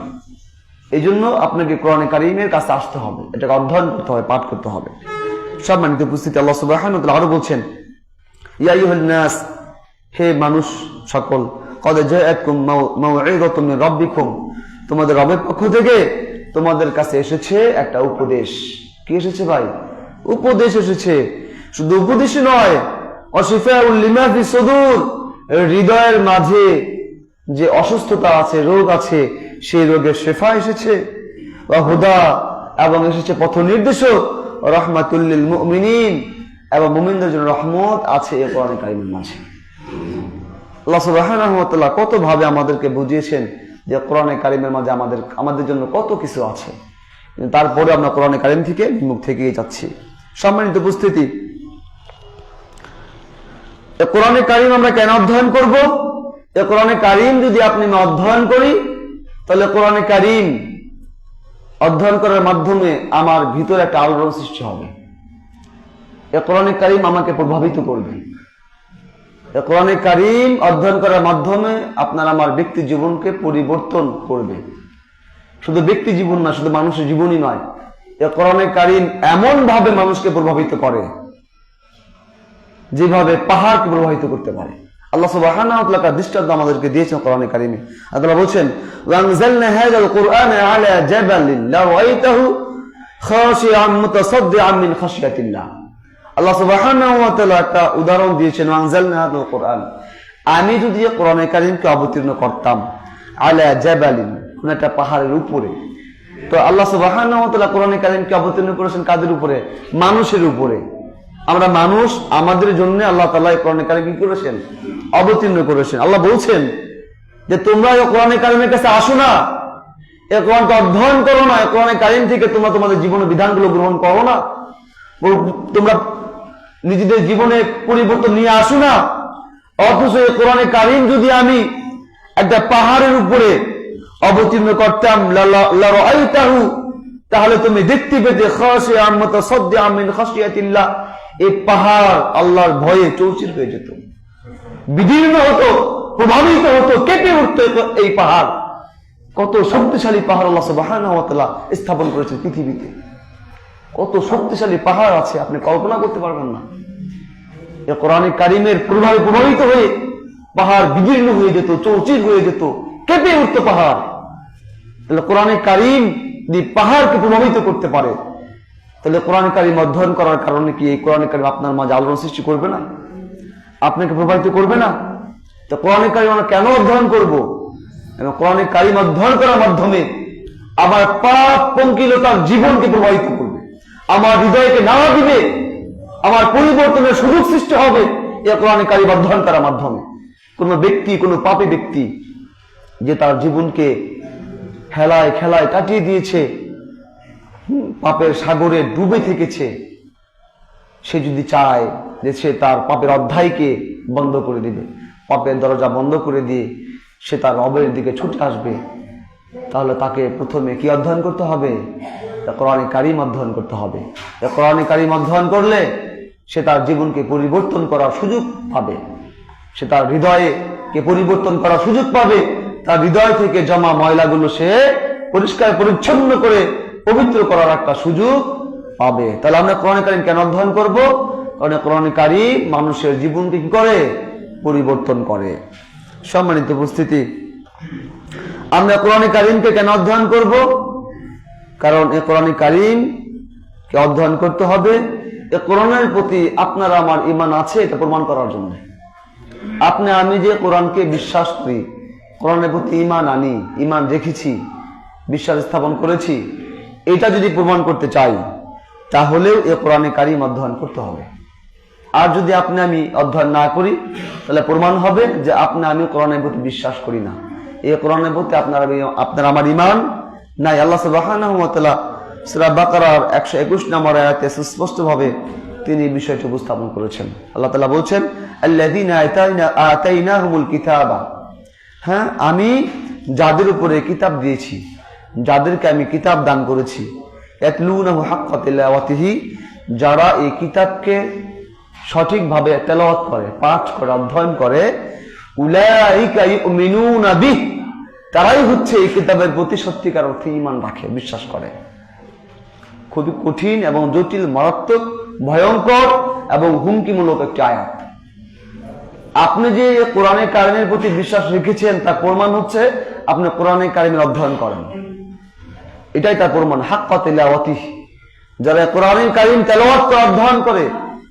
এই জন্য আপনাকে কোরআনে কারিমের কাছে আসতে হবে, এটাকে অধ্যয়ন করতে হবে, পাঠ করতে হবে। সম্মানিত উপস্থিতি, আল্লাহ সুবহানাহু ওয়া তাআলা আরো বলছেন, ইয়া আইয়ুহান নাস, হে মানুষ সকল, ক্বাদ জাআতকুম মাউইযাতুম মির রাব্বিকুম, তোমাদের রবের পক্ষ থেকে তোমাদের কাছে এসেছে একটা উপদেশ। কি এসেছে ভাই? উপদেশ এসেছে। শুধু উপদেশই নয়, ওয়াশিফাউল লিমা ফিস সুদূর, হৃদয়ের মাঝে যে অসুস্থতা আছে, রোগ আছে, সেই রোগের শেফা এসেছে। ওয়া হুদা, এবং এসেছে পথ নির্দেশক। রাহমাতুল লিল মুমিনিন, এবং মুমিনদের জন্য রহমত আছে এই কোরআন কারীমের মাঝে। আল্লাহ সুবহানাহু ওয়া তাআলা কত ভাবে আমাদেরকে বুঝিয়েছেন যে কোরআনে কারীমের মাঝে আমাদের জন্য কত কিছু আছে, কিন্তু তারপরে আমরা কোরআনে কারীম থেকে বিমুখ থেকেই যাচ্ছি। সম্মানিত উপস্থিতি, এই কোরআনে কারীম আমরা কেন অধ্যয়ন করব? এই কোরআনে কারীম যদি আপনি অধ্যয়ন করি, তাহলে কোরআনে কারীম অধ্যয়ন করার মাধ্যমে আমার ভিতরে একটা আলোড়ন সৃষ্টি হবে। এই কোরআনে কারীম আমাকে প্রভাবিত করবে। এই কোরআনে কারীম অধ্যয়ন করার মাধ্যমে আপনার আমার ব্যক্তি জীবনকে পরিবর্তন করবে। শুধু ব্যক্তি জীবন না, শুধু মানুষের জীবনই নয়, এই কোরআনে কারীম এমন ভাবে মানুষকে প্রভাবিত করে যেভাবে পাহাড়কে প্রভাবিত করতে পারে। আল্লাহ সুবহানাহু ওয়া তাআলা দৃষ্টান্ত আমাদেরকে দিয়েছেন কোরআনে কারীমে। আল্লাহ বলছেন, ওয়ানজালনা হাযাল কুরআনা আলা জাবালিন লারাইতাহু খাশিআন মুতাসাদ্দিআন মিন খাশিয়াতিল্লাহ। আল্লাহ সুবহানাহু ওয়া তাআলা একটা উদাহরণ দিয়েছেন, ওয়ানজালনা হাযাল কুরআন, আমি যদি কোরআনে কারীমকে অবতীর্ণ করতাম আলা জাবালিন, কোন একটা পাহাড়ের উপরে। তো আল্লাহ সুবহানাহু ওয়া তাআলা কোরআনে কারীমকে অবতীর্ণ করেছেন কাদের উপরে? মানুষের উপরে। আমরা মানুষ, আমাদের জন্য আল্লাহ তাআলা এই কোরআনে কারীম কি করেছেন? অবতীর্ণ করেছেন। আল্লাহ বলছেন যে তোমরা এই কোরআনে কারীমের কাছে আসো না, এই কোরআনকে অধ্যয়ন করো না, এই কোরআনে কারীম থেকে তোমরা তোমাদের জীবনের বিধানগুলো গ্রহণ করো না, তোমরা নিজেদের জীবনে পরিবর্তন নিয়ে আসো না। অথচ এই কোরআনে কারীম যদি আমি একটা পাহাড়ের উপরে অবতীর্ণ করতাম, লারাইতাহু, তাহলে তুমি দেখতে পেতে খাশিআন মুতাসাদ্দিআন মিন খাশিয়াতিল্লাহ, এই পাহাড় আল্লাহর ভয়ে চৌচির হয়ে যেত, বিদীর্ণ হতো, প্রভাবিত হতো, কেঁপে উঠত এই পাহাড়। কত শক্তিশালী পাহাড় আল্লাহ সুবহানাহু ওয়া তাআলা স্থাপন করেছেন পৃথিবীতে। কত শক্তিশালী পাহাড় আছে আপনি কল্পনা করতে পারবেন না। এই কোরআনে কারীমের প্রভাবে প্রভাবিত হয়ে পাহাড় বিদীর্ণ হয়ে যেত, চৌচির হয়ে যেত, কেঁপে উঠত পাহাড়। তাহলে কোরআনে কারীম যদি পাহাড়কে প্রভাবিত করতে পারে, তাহলে কোরআনে কারীম অধ্যয়ন করার কারণে কি এই কোরআনে কারীম আপনার মাঝে আলোড়ন সৃষ্টি করবে না? আপনাকে প্রভাবিত করবে না? তো কোরআনে কারীম আমরা কেন অধ্যয়ন করব? এবং কোরআনে কারীম অধ্যয়ন করার মাধ্যমে আমার পাপ পঙ্কিলতার জীবনকে প্রভাবিত করবে, আমার হৃদয়কে নাড়া দিবে, আমার পরিবর্তনের সুযোগ সৃষ্টি হবে এই কোরআনে কারীম অধ্যয়ন করার মাধ্যমে। কোন ব্যক্তি, কোন পাপী ব্যক্তি যে তার জীবনকে হেলায় খেলায় কাটিয়ে দিয়েছে, পাপের সাগরে ডুবে থেকেছে, সে যদি চায় যে সে তার পাপের অধ্যায়কে বন্ধ করে দিবে, পাপের দরজা বন্ধ করে দিয়ে সে তার রবের দিকে ছুটে আসবে, তাহলে তাকে প্রথমে কি অধ্যয়ন করতে হবে? কোরআনে কারিম অধ্যয়ন করতে হবে। কোরআনে কারিম অধ্যয়ন করলে সে তার জীবনকে পরিবর্তন করার সুযোগ পাবে, সে তার হৃদয়কে পরিবর্তন করার সুযোগ পাবে, তার হৃদয় থেকে জমা ময়লাগুলো সে পরিষ্কার পরিচ্ছন্ন করে পবিত্র করার একটা সুযোগ পাবে। তাহলে আমরা কোরআনে কারিম কেন অধ্যয়ন করব? কারণ কোরআনে কারিম মানুষের জীবনকে কি করে? পরিবর্তন করে। সম্মানিত উপস্থিতি, আমরা কোরআনে কারিমকে কেন অধ্যয়ন করব? কারণ এই কোরআনে কারিমকে অধ্যয়ন করতে হবে এই কোরআনের প্রতি আপনার আমার ঈমান আছে এটা প্রমাণ করার জন্য। আপনি আমি যে কোরআনকে বিশ্বাস করি, কোরআনের প্রতি ঈমান আনি, ঈমান রেখেছি, বিশ্বাস স্থাপন করেছি, এটা যদি প্রমাণ করতে চাই তাহলেও এই কোরআনে কারিম অধ্যয়ন করতে হবে। আর যদি আপনি আমি অধ্যয়ন না করি তাহলে প্রমাণ হবে যে আপনি আমি কোরআনের প্রতি বিশ্বাস করি না, এই কোরআনের প্রতি আপনার আমার ঈমান নাই। আল্লাহ সুবহানাহু ওয়া তাআলা সূরা বাকারার 121 নম্বর আয়াতে সুস্পষ্টভাবে তিনি বিষয়টি উপস্থাপন করেছেন। আল্লাহ তাআলা বলছেন, আল্লাযীনা আতাইনাহুমুল কিতাবা, হ্যাঁ, আমি যাদের উপরে কিতাব দিয়েছি, যাদেরকে আমি কিতাব দান করেছি, ইয়াতলুনাহু হাক্কা তিলাওয়াতিহি, যারা এই কিতাবকে সঠিকভাবে তেলাওয়াত করে, পাঠ করে, অধ্যয়ন করে, উলাইকা ইউমিনুনা বিহি, তারাই হচ্ছে এই কিতাবের প্রতি সত্যিকার অর্থে ঈমান রাখে, বিশ্বাস করে। খুবই কঠিন এবং জটিল, মারাত্মক, ভয়ঙ্কর এবং হুমকিমূলক একটি আয়াত। আপনি যে কোরআনে কারিমের প্রতি বিশ্বাস রেখেছেন তার প্রমাণ হচ্ছে আপনি কোরআনে কারিমের অধ্যয়ন করেন, এটাই তার প্রমাণ। হাক্কা তিলাওয়াতিহি, যারা কোরআনে কারিম তেলাওয়াত করে, অধ্যয়ন করে,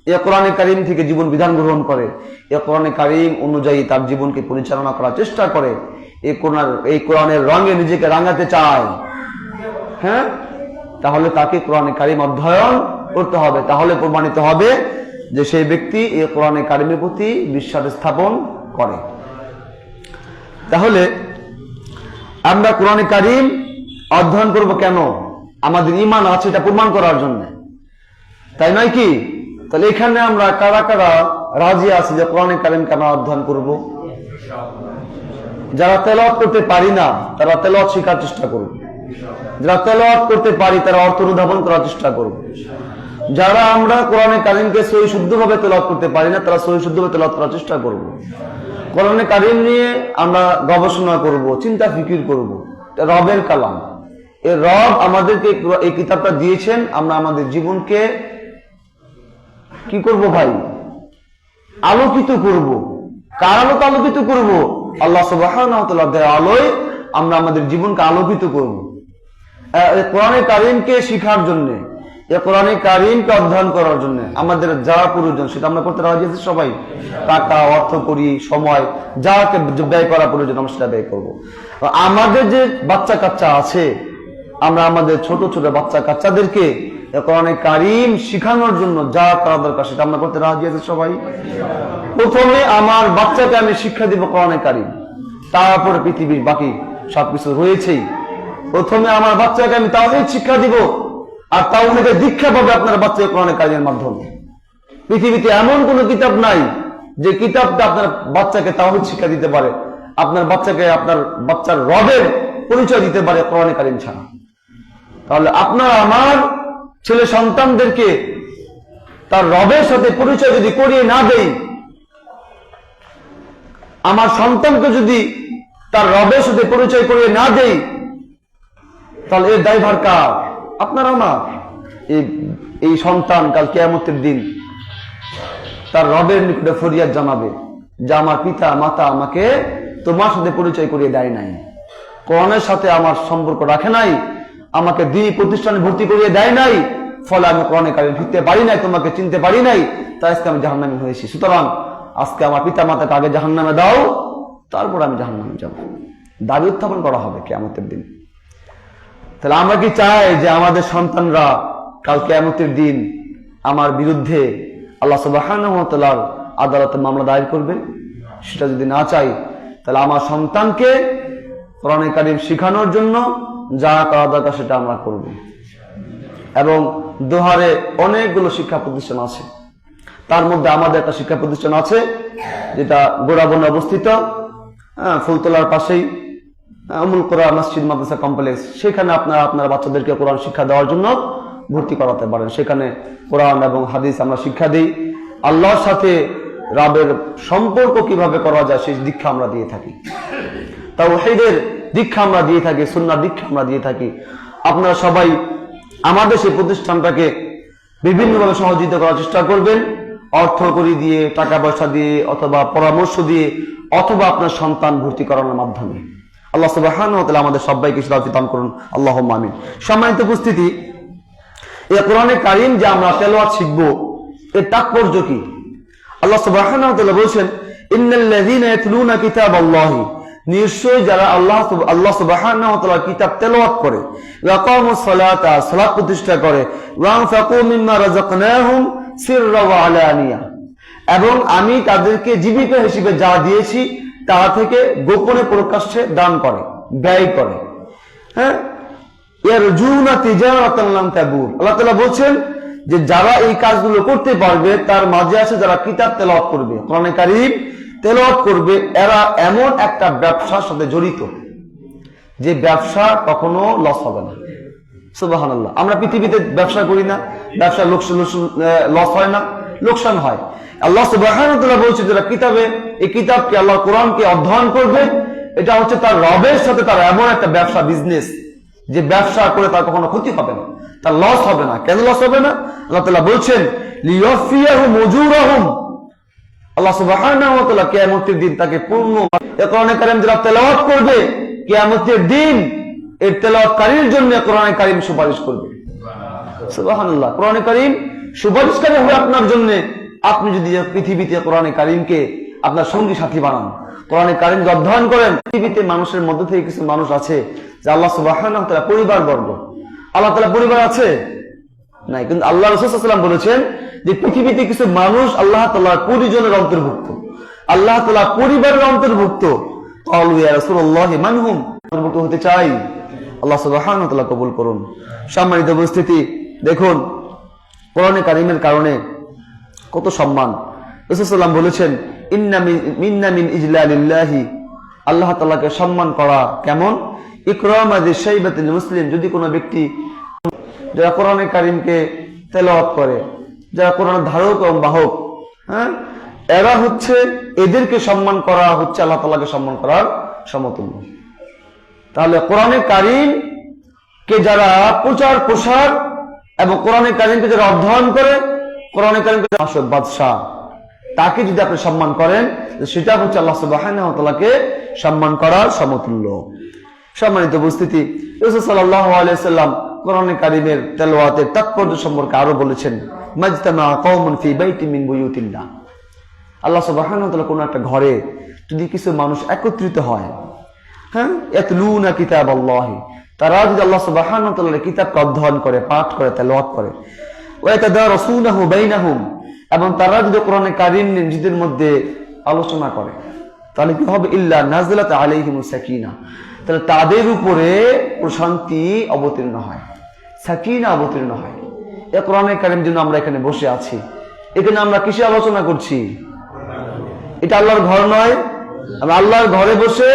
এই কোরআনে কারিম থেকে জীবন বিধান গ্রহণ করে, এই কোরআনে কারিম অনুযায়ী তার জীবনকে পরিচালনা করার চেষ্টা করে, এই কোরআনের রঙে নিজেকে রাঙাতে চায়, হ্যাঁ, তাহলে তাকে কোরআনে কারিম অধ্যয়ন করতে হবে। তাহলে প্রমাণিত হবে যে সেই ব্যক্তি এই কোরআনে কারিমের প্রতি বিশ্বাস স্থাপন করে। তাহলে আমরা কোরআনে কারিম অধ্যয়ন করব কেন? আমাদের ঈমান আছে এটা প্রমাণ করার জন্য, তাই নয় কি? তাহলে এখানে আমরা কারা কারা রাজি আছি যে কোরআনে কারিম কেন অধ্যয়ন করব? যারা তেলাওয়াত করতে পারি না তারা তেলাওয়াত শেখার চেষ্টা করব, যারা তেলাওয়াত করতে পারি তারা অর্থ অনুধাবন করার চেষ্টা করব, যারা আমরা কোরআনে কারিমকে সহি শুদ্ধভাবে তেলাওয়াত করতে পারি না তারা সহি শুদ্ধভাবে তেলাওয়াত করার চেষ্টা করব। কোরআনে কারিম নিয়ে আমরা গবেষণা করব, চিন্তা ফিকির করব। রবের কালাম, এই রব আমাদেরকে এই কিতাবটা দিয়েছেন, আমরা আমাদের জীবনকে কি করব ভাই? আলোকিত করব। কার আলোতে আলোকিত করব? আল্লাহ সুবহানাহু ওয়া তাআলার দেওয়া আলোয় আমরা আমাদের জীবনকে আলোকিত করব। কোরআনে কারিমকে শিখার জন্য, এই কোরআনে কারিমকে অধ্যয়ন করার জন্য আমাদের যা প্রয়োজন সেটা আমরা করতে রাজি আছি সবাই। টাকা, অর্থ করি, সময়, যাকে ব্যয় করা প্রয়োজন আমরা সেটা ব্যয় করব। আমাদের যে বাচ্চা কাচ্চা আছে, আমরা আমাদের ছোট ছোট বাচ্চা কাচ্চাদেরকে কোরআনে কারিম শিখানোর জন্য যা করা দরকার সেটা আমরা করতে রাজি আছি সবাই। প্রথমে আমার বাচ্চাকে আমি শিক্ষা দিব কোরআনে কারিম, তারপরে পৃথিবীর বাকি সবকিছু রয়েছেই। প্রথমে আমার বাচ্চাকে আমি তাওহীদ শিক্ষা দিব, আর তাওহীদের দীক্ষা পাবে আপনার বাচ্চা কোরআনে কারিমের মাধ্যমে। পৃথিবীতে এমন কোন কিতাব নাই যে কিতাবটা আপনার বাচ্চাকে তাওহীদ শিক্ষা দিতে পারে, আপনার বাচ্চাকে আপনার বাচ্চার রবের পরিচয় দিতে পারে কোরআনে কারিম ছাড়া। তাহলে আপনার আমার ছেলে সন্তানদেরকে তার রবের সাথে পরিচয় যদি করিয়ে না দেই, আমার সন্তানকে যদি তার রবের সাথে পরিচয় করিয়ে না দেই, তাহলে এর দায়ভার কার? আপনার আমার। এই সন্তান কাল কিয়ামতের দিন তার রবের নিকটে ফরিয়াদ জানাবে যে আমার পিতা মাতা আমাকে তোমার সাথে পরিচয় করিয়ে দেয় নাই, কোরআনের সাথে আমার সম্পর্ক রাখে নাই, আমাকে দ্বীন প্রতিষ্ঠানে ভর্তি করিয়ে দেয় নাই, ফলে আমি কোরআনে কারিম শিখতে পারি নাই, তোমাকে চিনতে পারি নাই, তাই আজকে আমি জাহান্নামী হয়েছি। সুতরাং আজকে আমার পিতা মাতাকে আগে জাহান্নামে দাও, তারপর আমি জাহান্নামে যাব। দাবি উত্থাপন করা হবে কিয়ামতের দিন। তাহলে আমরা কি চাই যে আমাদের সন্তানরা কাল কিয়ামতের দিন আমার বিরুদ্ধে আল্লাহ সুবহানাহু ওয়া তাআলার আদালতে মামলা দায়ের করবে? সেটা যদি না চাই তাহলে আমার সন্তানকে কোরআনে কারিম শিখানোর জন্য যা করা দরকার সেটা আমরা করব। এবং দোহারে অনেকগুলো শিক্ষা প্রতিষ্ঠান আছে, তার মধ্যে আমাদের একটা শিক্ষা প্রতিষ্ঠান আছে, যেটা গোড়াবনে অবস্থিত, ফুলতলার পাশেই আমুল কোরআন মসজিদ মাদ্রাসা কমপ্লেক্স। সেখানে আপনার বাচ্চাদেরকে কোরআন শিক্ষা দেওয়ার জন্য ভর্তি করাতে পারেন। সেখানে কোরআন এবং হাদিস আমরা শিক্ষা দিই। আল্লাহর সাথে রাবের সম্পর্ক কিভাবে করা যায় সেই দীক্ষা আমরা দিয়ে থাকি, তাওহীদের দীক্ষা আমরা দিয়ে থাকি, সুন্নাহর দীক্ষা আমরা দিয়ে থাকি। আপনারা সবাই আমাদের সেই প্রতিষ্ঠানটাকে বিভিন্নভাবে সহযোগিতা করার চেষ্টা করবেন, অর্থ করি দিয়ে, টাকা পয়সা দিয়ে, অথবা পরামর্শ দিয়ে, অথবা আপনার সন্তান ভর্তি করানোর মাধ্যমে। আল্লাহ সুবহানাহু ওয়া তাআলা আমাদের সবাইকে সেরাত দান করুন, আল্লাহুম্মা আমিন। সম্মানিত উপস্থিতি, এই কোরআনে কারীম যে আমরা তেলাওয়াত শিখব, এর তাৎপর্য কি? আল্লাহ সুবহানাহু ওয়া তাআলা বলেন, ইন্নাল্লাযীনা ইয়াতলুনা কিতাবাল্লাহি, নিশ্চয় যারা আল্লাহ সুবহানাহু ওয়া তাআলার কিতাব তেলাওয়াত করে, ওয়া আকামুস সালাতা, সালাত প্রতিষ্ঠা করে, ওয়া আনফাকু মিম্মা রাযাকনাহুম সিররা ওয়া আলানিয়া, এবং আমি তাদেরকে জীবিকা হিসেবে যা দিয়েছি তা থেকে গোপনে প্রকাশ্যে দান করে, ব্যয় করে। হ্যাঁ, ইয়ারজুনা তিজারাতান লান তাবুর। আল্লাহ তাআলা বলেন যে যারা এই কাজগুলো করতে পারবে, তার মাঝে আছে যারা কিতাব তেলাওয়াত করবে, কোরআনে কারীম তেলাওয়াত করবে, এরা এমন একটা ব্যবসার সাথে জড়িত যে ব্যবসা কখনো লস হবে না। সুবহানাল্লাহ। আমরা পৃথিবীতে ব্যবসা করি না, ব্যবসা লস হয় না, লোকসান হয়। আল্লাহ সুবহানাহু ওয়া তাআলা বলছে যারা এই কিতাবকে, আল্লাহ কোরআনকে অধ্যয়ন করবে, এটা হচ্ছে তার রবের সাথে তার এমন একটা ব্যবসা, বিজনেস, যে ব্যবসা করে তার কখনো ক্ষতি হবে না, তার লস হবে না। কেন লস হবে না? আল্লাহ তাআলা বলছেন লিইউফিয়াহুম উজুরাহুম। আল্লাহ সুবহানাহু ওয়া তাআলা কিয়ামতের দিন তাকে পূর্ণ কোরআনে কারীম যারা তেলাওয়াত করবে, কিয়ামতের দিন এর তেলাওয়াতকারীর জন্য কোরআনে কারীম সুপারিশ করবে। সুবহানাল্লাহ। কোরআনে কারীম সুপারিশকারী হবে আপনার জন্য, আপনি যদি পৃথিবীতে কোরআনে কারীমকে আপনার সঙ্গী সাথী বানান, কোরআনে কারীম অধ্যয়ন করেন। পৃথিবীতে মানুষের মধ্যে থেকে কিছু মানুষ আছে যে আল্লাহ সুবহানাহু ওয়া তাআলা পরিবারবর্গ, আল্লাহ তাআলা পরিবার আছে নাই, কিন্তু আল্লাহ রাসূল সাল্লাল্লাহু আলাইহি ওয়াসাল্লাম বলেছেন যে পৃথিবীতে কিছু মানুষ আল্লাহ তাআলার পরিজনের অন্তর্ভুক্ত, আল্লাহ তাআলার পরিবারের অন্তর্ভুক্ত। ক্বালু ইয়া রাসূলুল্লাহ মান হুম? অন্তর্ভুক্ত হতে চাই, আল্লাহ সুবহানাহু ওয়া তাআলা কবুল করুন। সম্মানিত উপস্থিতি, দেখুন কোরআনে কারীমের কারণে কত সম্মান। রাসূল সাল্লাল্লাহু আলাইহি ওয়াসাল্লাম বলেছেন ইন্না মিন ইজলালিল্লাহি, আল্লাহ তাআলাকে সম্মান করা কেমন? ইকরামা যি শাইবাতিল মুসলিম, যদি কোনো ব্যক্তি যারা কোরআনে কারীমকে তেলাওয়াত করে, যারা কোরআনের ধারক এবং বাহক, হ্যাঁ, এরা হচ্ছে, এদেরকে সম্মান করা হচ্ছে আল্লাহ তাআলাকে সম্মান করার সমতুল্য। তাহলে কোরআনে কারীম কে যারা প্রচার প্রসার এবং কোরআনে কারীমকে যারা অধ্যয়ন করে, কোরআনে কারীমকে শাসক বাদশাহ, তাকে যদি আপনি সম্মান করেন, সেটা হচ্ছে আল্লাহ সুবহানাহু ওয়া তাআলাকে সম্মান করার সমতুল্য। সম্মানিত উপস্থিতি, রাসূল সাল্লাল্লাহু আলাইহি ওয়াসাল্লাম কোরআনে কারীমের তেলাওয়াতের তাৎপর্য সম্পর্কে আরো বলেছেন, মাজতামা কওমুন ফি বাইতিন মিন বুয়ুতিল্লাহ। আল্লাহ সুবহানাহু ওয়া তাআলা কোন একটা ঘরে যদি কিছু মানুষ একত্রিত হয়, হ্যাঁ, ইয়াতলুনা কিতাবাল্লাহি, তারা যদি আল্লাহ সুবহানাহু ওয়া তাআলার কিতাবকে অধ্যয়ন করে, পাঠ করে, তেলাওয়াত করে, ওয়া ইয়াতাদারাসুনাহু বাইনাহুম, এবং তারা যদি কোরআনে কারীম নিজেদের মধ্যে আলোচনা করে, তাহলে কি হবে? ইল্লা নাযলাত আলাইহিমুস সাকিনা, তাহলে তাদের উপরে প্রশান্তি অবতীর্ণ হয়, সাকিনা অবতীর্ণ হয়। এই কোরআনে কারীম জন্য আমরা এখানে বসে আছি, এখানে আমরা কিসে আলোচনা করছি? এটা আল্লাহর ঘর নয়, আমরা আল্লাহর ঘরে বসে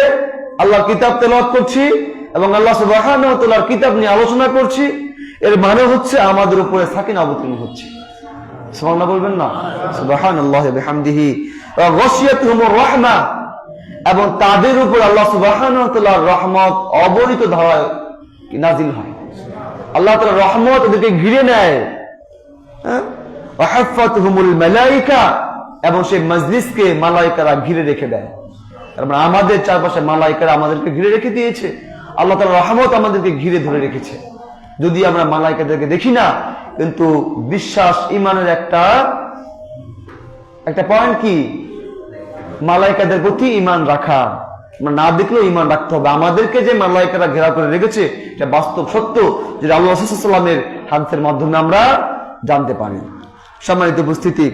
আল্লাহর কিতাব তেলাওয়াত করছি এবং আল্লাহ সুবহানাহু ওয়া তাআলার কিতাব নিয়ে আলোচনা করছি। এর মানে হচ্ছে আমাদের উপরে সাকিনা অবতীর্ণ হচ্ছে। সুবহানাল্লাহ বলবেন না? সুবহানাল্লাহি ওয়া বিহামদিহি ওয়া গাশিয়াতুহুমুর রাহমা, এবং তাদের উপর আল্লাহ সুবহানাহু ওয়া তাআলার রহমত অবরিত ধারায় নাজিল হয়। আল্লাহ তাআলার রহমত ওদেরকে ঘিরে নেয়। ওয়া হাফাতুহুমুল মালায়েকা, এবং সেই মজলিসকে মালায়েকারা ঘিরে রেখে দেয়। তার মানে আমাদের চারপাশে মালায়েকারা আমাদেরকে ঘিরে রেখে দিয়েছে, আল্লাহ তাআলার রহমত আমাদেরকে ঘিরে ধরে রেখেছে। যদি আমরা মালায়েকাদেরকে দেখি না, কিন্তু বিশ্বাস, ঈমানের একটা পয়েন্ট কি, মালায়েকাদের প্রতি ঈমান রাখা। আমরা না দেখলেও ঈমান রাখতে হবে। আমাদেরকে যে মালায়েকারা ঘেরাও করে রেখেছে, এটা বাস্তব সত্য, যেটা আল্লাহ রাসূল সাল্লাল্লাহু আলাইহি ওয়াসাল্লামের হাদিসের মাধ্যমে আমরা জানতে পারি। সম্মানিত উপস্থিতি,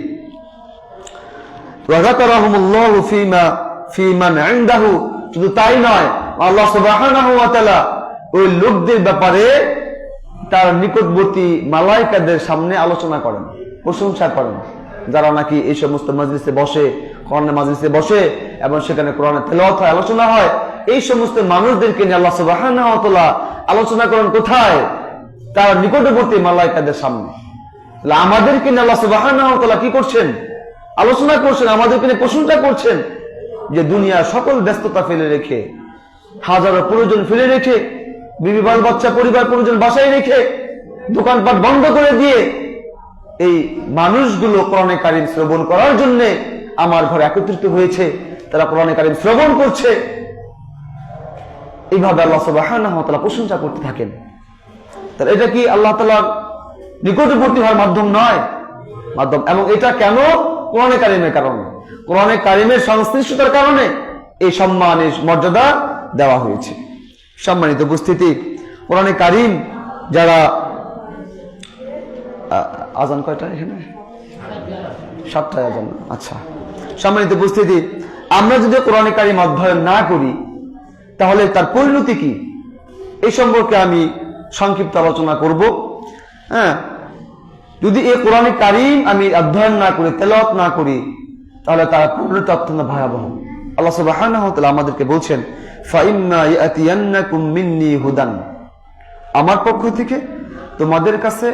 ওয়া যাকারাহুমুল্লাহু ফি মান ইনদাহু, শুধু তাই নয়, আল্লাহ সুবহানাহু ওয়া তাআলা ওই লোকদের ব্যাপারে তার নিকটবর্তী মালায়েকাদের সামনে আলোচনা করেন, প্রশংসা করেন। যারা নাকি এই সমস্ত মজলিসে বসে, কোরআনের মজলিসে বসে এবং সেখানে কোরআনের তেলাওয়াত হয়, আলোচনা হয়, এই সমস্ত মানুষদেরকে নিয়ে আল্লাহ সুবহানাহু ওয়া তাআলা আলোচনা করেন কোথায়? তার নিকটবর্তী মালায়েকাদের সামনে। তাহলে আমাদেরকে নিয়ে আল্লাহ সুবহানাহু ওয়া তাআলা কি করছেন? আলোচনা করছেন, আমাদেরকে নিয়ে প্রশংসা করছেন যে দুনিয়ার সকল ব্যস্ততা ফেলে রেখে, হাজারো প্রয়োজন ফেলে রেখে, বিবি বাল বাচ্চা পরিবার পরিজন বাসায় রেখে, দোকানপাট বন্ধ করে দিয়ে এই মানুষগুলো কোরআনে কারীম শ্রবণ করার জন্য আমার ঘরে একত্রিত হয়েছে। তারা কোরআনে কারীম শ্রবণ করছে। এইভাবে আল্লাহ সুবহানাহু ওয়া তাআলা প্রশংসা করতে থাকেন। তাহলে এটা কি আল্লাহ তাআলার নিকটবর্তী হওয়ার মাধ্যম নয়? মাধ্যম। এবং এটা কেন? কোরআনে কারীমের কারণে, কোরআনে কারীমের সংশ্লিষ্টতার কারণে এই সম্মান, এই মর্যাদা দেওয়া হয়েছে। সম্মানিত উপস্থিতি, কোরআনে কারীম যারা আজান কয়টা এখানে? 7টায় আজান। আচ্ছা, সম্মানিত উপস্থিতি, আমরা যদি কোরআনে কারীম অধ্যয়ন না করি তাহলে তার পরিণতি কি, এই সম্পর্কে আমি সংক্ষিপ্ত আলোচনা করব। হ্যাঁ, যদি এই কোরআনে কারীম আমি অধ্যয়ন না করি, তেলাওয়াত না করি, তাহলে তার পরিণতি অত্যন্ত ভয়াবহ। আল্লাহ সুবহানাহু ওয়া তাআলা আমাদেরকে বলছেন, ফাইম্মা ইয়াতিয়ান্নাকুম মিন্নী হুদান, আমার পক্ষ থেকে তোমাদের কাছে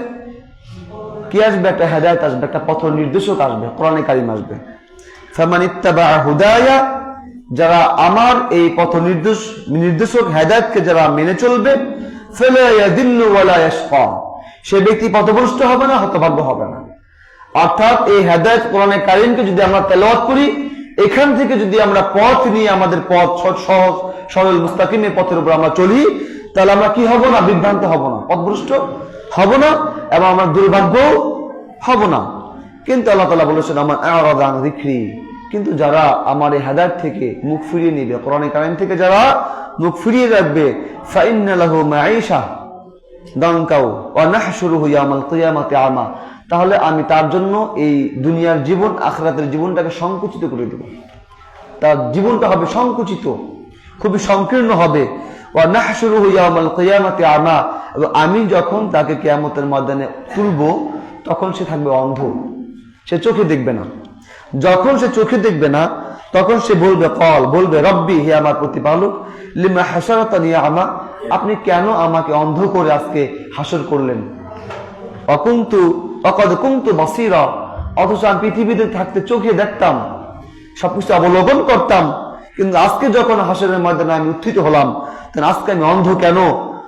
কি আসবে? একটা হেদায়েত আসবে, একটা পথ নির্দেশক আসবে, কোরআনে কারীম আসবে। ফামানিত্তাবা হুদায়া, যারা আমার এই পথ নির্দেশক হেদায়েতকে যারা মেনে চলবে, ফালা ইয়াদিল্লু ওয়ালা ইয়াশকা, সে ব্যক্তি পথভ্রষ্ট হবে না, হতভাগ্য হবে না। অর্থাৎ এই হেদায়েত কোরআনে কারীমকে যদি আমরা তেলাওয়াত করি, এখান থেকে যদি আমরা পথ নিয়ে আমাদের পথ সহজ সরল মুস্তাকিমের পথের উপর আমরা চলি, তাহলে আমরা কি হব না? বিভ্রান্ত হব না, পথভ্রষ্ট হব না, এবং আমরা দুর্ভাগ্য হব না। কিন্তু আল্লাহ তাআলা বলেছেন, আমার আ'রাদা আন যিকরি, কিন্তু যারা আমার এই হেদায়েত থেকে মুখ ফিরিয়ে নেবে, কোরআনে কারীম থেকে যারা মুখ ফিরিয়ে রাখবে, ফাইন্না লাহু মাঈশা দানকাও ওয়া নাহশুরুহু ইয়াওমাল কিয়ামাতি আমা, তাহলে আমি তার জন্য এই দুনিয়ার জীবন, আখিরাতের জীবনটাকে সংকুচিত করে দেব। তার জীবনটা হবে সংকুচিত, খুবই সংকীর্ণ হবে। ওয়া নাহশুরুহু ইয়াওমাল কিয়ামাতি আমা, এবং আমি যখন তাকে কিয়ামতের ময়দানে তুলব, তখন সে থাকবে অন্ধ, সে চোখে দেখবে না। যখন সে চোখে দেখবে না, তখন সে বলবে রব্বি, হে আমার প্রতিপালক, লিমা হাশারাতানি আমা, আপনি কেন আমাকে অন্ধ করে আজকে হাসর করলেন? ওয়াকাদ কুনতু বাসীরা, অথচ আমি পৃথিবীতে থাকতে চোখে দেখতাম, সবকিছু অবলোকন করতাম, কিন্তু আজকে যখন হাসরের ময়দানে আমি উত্থিত হলাম, তখন আজকে আমি অন্ধ কেন?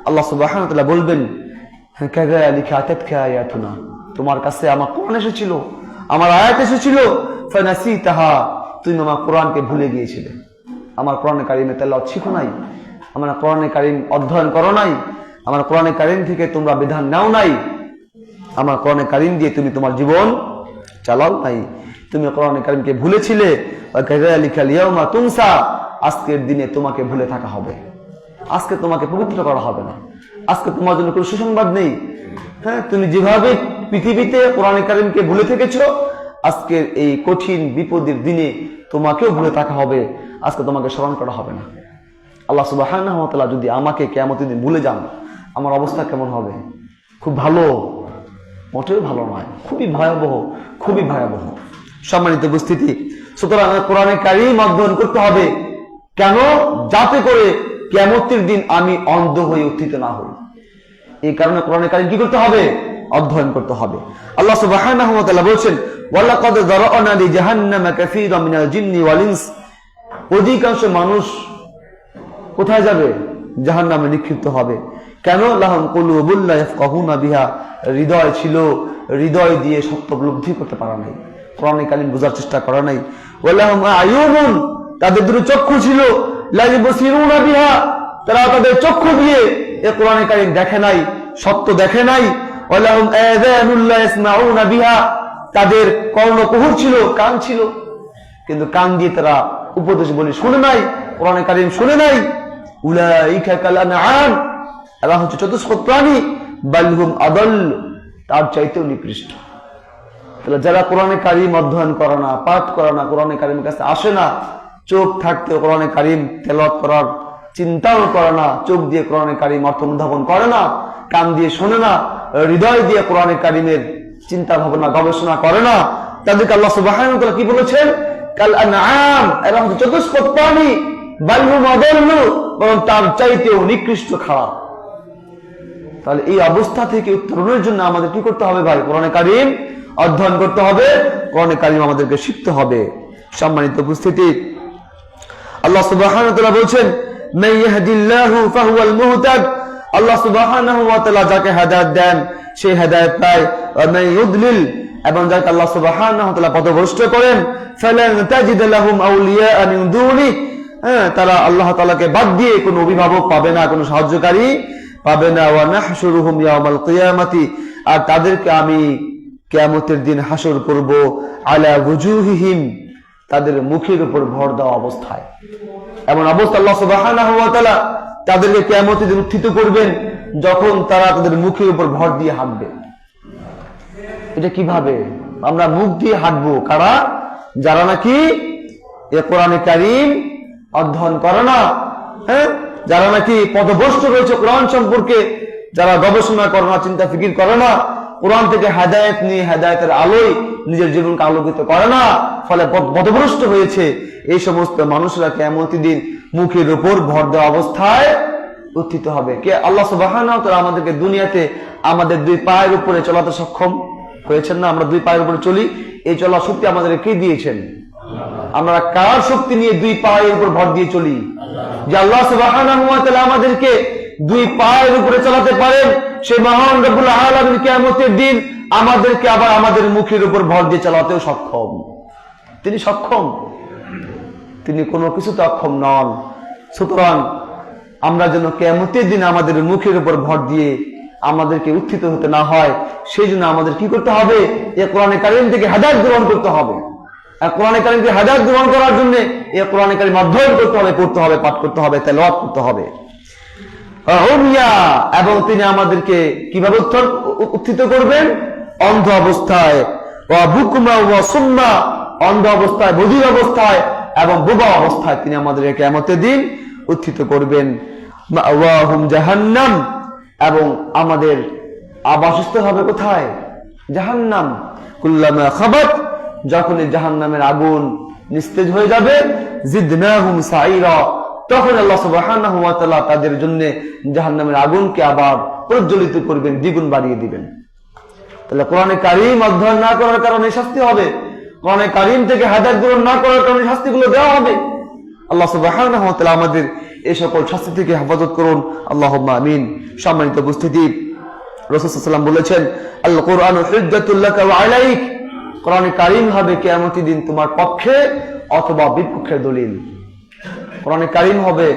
আল্লাহ সুবহানাহু ওয়া তাআলা বলবেন, কাযালিকা আতাতকা আয়াতুনা, তোমার কাছে আমার কোরআন এসেছিল, আমার আয়াত এসেছিল, ফানাসিতাহা, তুমি আমার কোরআনকে ভুলে গিয়েছিলে। আমার কোরআনে কারীমে তেলাওয়াত শিখো নাই, আমার কোরআনে কারীম অধ্যয়ন করো নাই, আমার কোরআনে কারীম থেকে তোমরা বিধান নাও নাই, আমার কোরআনে কারীম দিয়ে তুমি তোমার জীবন চালাও নাই, তুমি কোরআনে কারীমকে ভুলেছিলে। কাযালিকাল ইয়াউমা তুনসা, আজকের দিনে তোমাকে ভুলে থাকা হবে, আজকে তোমাকে পবিত্র করা হবে না, আজকে তোমার জন্য কোনো সুসংবাদ নেই। হ্যাঁ, তুমি যেভাবে পৃথিবীতে কোরআনে কারীমকে ভুলে থেকেছো, আজকের এই কঠিন বিপদের দিনে তোমাকেও ভুলে থাকা হবে, আজকে তোমাকে স্মরণ করা হবে না। আল্লাহ সুবহানাহু ওয়া তাআলা যদি আমাকে কিয়ামতের দিন ভুলে যান, আমার অবস্থা কেমন হবে? খুব ভালো? মোটেও ভালো নয়, খুবই ভয়াবহ, খুবই ভয়াবহ। সম্মানিত উপস্থিতি, সুতরাং কোরআনে কারীম অধ্যয়ন করতে হবে। কেন? যাতে করে কিয়ামতের দিন আমি অন্ধ হয়ে উত্থিত না হই। এই কারণে কোরআনে কারীম কি করতে হবে? অধ্যয়ন করতে হবে। আল্লাহ সুবহানাহু ওয়া তাআলা বলেছেন, ওয়ালাকাদ যারা'না লিজাহান্নামা কাসীরাম মিনাল জিন্নি ওয়াল ইনস, অধিকাংশ মানুষ কোথায় যাবে? জাহান্নামে নিক্ষিপ্ত হবে। কেন? লাহুম কুলুবুল লা ইয়াফকাহুনা বিহা, হৃদয় ছিল, হৃদয় দিয়ে সত্য উপলব্ধি করতে পারা নাই, কোরআনে কারীম বোঝার চেষ্টা করা নাই। ওয়ালাহুম আয়ুনুন, তাদের দুটো চক্ষু ছিল, লা ইউবসিরুনা বিহা, তারা তাদের চক্ষু দিয়ে এই কোরআনে কারীম দেখে নাই, সত্য দেখে নাই। ওয়ালাহুম আযানুল লা ইয়াসমাউনা বিহা, তাদের কর্ণকুহর ছিল, কান ছিল, কিন্তু কান দিয়ে তারা উপদেশ বলে শুনে নাই, কোরআনে কারীম শুনে নাই। উলাইকা কাল আনআম, এরা হচ্ছে চতুষ্পদ প্রাণী, বাল হুম আদাল, তার চাইতেও নিকৃষ্ট। তাহলে যারা কোরআনে কারীম অধ্যয়ন করে না, পাঠ করে না, কোরআনে কারীমের কাছে আসে না, চোখ থাকতে কোরআনে কারীম তেলাওয়াত করার চিন্তাও করে না, চোখ দিয়ে কোরআনে কারীম অর্থ অনুধাবন করে না, কান দিয়ে শোনে না, হৃদয় দিয়ে কোরআনে কারীমের চিন্তা ভাবনা গবেষণা করে না, তাদেরকে আল্লাহ সুবহানাহু ওয়া তাআলা কি বলেছেন? কাল আনআম, এরা হচ্ছে চতুষ্পদ প্রাণী, বাল হুম আদাল্লু, বরং তার চাইতেও নিকৃষ্ট খারাপ। তাহলে এই অবস্থা থেকে উত্তরণের জন্য আমাদের কি করতে হবে ভাই? কোরআনে কারীম অধ্যয়ন করতে হবে, কোরআনে কারীম আমাদেরকে শিখতে হবে। সম্মানিত উপস্থিতি, আল্লাহ সুবহানাহু ওয়া তাআলা বলেন, মান ইয়াহদিল্লাহু ফাহুয়াল মুহতাদ, আল্লাহ সুবহানাহু ওয়া তাআলা যাকে হেদায়েত দেন সেই হেদায়েত পায়। ওয়া মান ইউদলিল, এবং যাকে আল্লাহ সুবহানাহু ওয়া তাআলা পথভ্রষ্ট করেন, ফালান তাজিদ লাহুম আউলিয়া মিন দুনি, তারা আল্লাহ তাআলাকে বাদ দিয়ে কোনো অভিভাবক পাবে না, কোনো সাহায্যকারী পাবে না। ওয়া নাহশুরুহুম ইয়াওমাল কিয়ামাতি, আর তাদেরকে আমি কিয়ামতের দিন হাসর করব, আলা ওয়ুজুহিহিম, তাদের মুখের উপর ভর দেওয়া অবস্থায়। এমন অবস্থা আল্লাহ সুবহানাহু ওয়া তাআলা তাদেরকে কিয়ামতের দিন উত্থিত করবেন যখন তারা তাদের মুখের উপর ভর দিয়ে হাঁটবে। এটা কিভাবে? আমরা মুখ দিয়ে হাঁটবো কারা? যারা নাকি এ কোরআনে কারীম অধ্যয়ন করে না, যারা নাকি পথভ্রষ্ট রয়েছে কোরআন সম্পর্কে, যারা গবেষণা করে না, চিন্তা ফিকির করে না, কোরআন থেকে হেদায়েত নিয়ে হেদায়েতের আলোয় নিজের জীবনকে আলোকিত করে না, ফলে পথভ্রষ্ট হয়েছে। এই সমস্ত মানুষরা কিয়ামতের দিন মুখের উপর ভর দেওয়া অবস্থায় উত্থিত হবে। কে? আল্লাহ সুবহানাহু ওয়া তাআলা আমাদেরকে দুনিয়াতে আমাদের দুই পায়ের উপরে চলাতে সক্ষম হয়েছেন না? আমরা দুই পায়ের উপরে চলি, এই চলার শক্তি আমাদেরকে কে দিয়েছেন? আমরা কার শক্তি নিয়ে দুই পায়ের উপর ভর দিয়ে চলি? যে আল্লাহ সুবহানাহু ওয়া তাআলা আমাদেরকে দুই পায়ের উপরে চালাতে পারেন, সেই মহান রব্বুল আলামিন কিয়ামতের দিন আমাদেরকে আবার আমাদের মুখের উপর ভর দিয়ে চালাতেও সক্ষম। তিনি সক্ষম, তিনি কোনো কিছুতে অক্ষম নন। সুতরাং আমরা যেন কিয়ামতের দিন আমাদের মুখের উপর ভর দিয়ে আমাদেরকে উত্থিত হতে না হয়, সেই জন্য আমাদের কি করতে হবে? এই কোরআনে কারীম থেকে হেদায়েত গ্রহণ করতে হবে। আর কোরআনে কারীমকে হেদায়েত গ্রহণ করার জন্য এই কোরআনে কারীম অধ্যয়ন করতে হবে, পড়তে হবে, পাঠ করতে হবে, তেলাওয়াত করতে হবে। এবং তিনি আমাদেরকে কিভাবে উত্থিত করবেন? অন্ধ অবস্থায়, বুকমা ওয়া সুম্মা, অন্ধ অবস্থায়, বধির অবস্থায় এবং বোবা অবস্থায় তিনি আমাদেরকে কিয়ামতের দিন উত্থিত করবেন। মাওয়াহুম জাহান্নাম, এবং আমাদের আবাসস্থল হবে কোথায়? জাহান্নাম। কুল্লামা খাবাত, যখন জাহান্নামের আগুন নিস্তেজ হয়ে যাবে, জিদনাহুম সাইরা, তখন আল্লাহ সুবহানাহু ওয়া তাআলা তাদের জন্য জাহান্নামের আগুনকে আবার প্রজ্বলিত করবেন, দ্বিগুণ বাড়িয়ে দিবেন। তাহলে কোরআনে কারীম অধ্যয়ন না করার কারণে শাস্তি হবে, কোরআনে কারীম থেকে হেদায়েত গ্রহণ না করার কারণে শাস্তিগুলো দেওয়া হবে। আল্লাহ সুবহানাহু ওয়া তাআলা আমাদের এই সকল শাস্তি থেকে হেফাজত করুন, আল্লাহুম্মা আমিন। সম্মানিত উপস্থিতি, রাসূল সাল্লাল্লাহু আলাইহি ওয়াসাল্লাম বলেছেন, আল কুরআনু হুজ্জাতুল লাকা ওয়া আলাইক, কোরআনে কারীম হবে কিয়ামতের দিন তোমার পক্ষে অথবা বিপক্ষের দলিল। কোরআনে কারীম হবে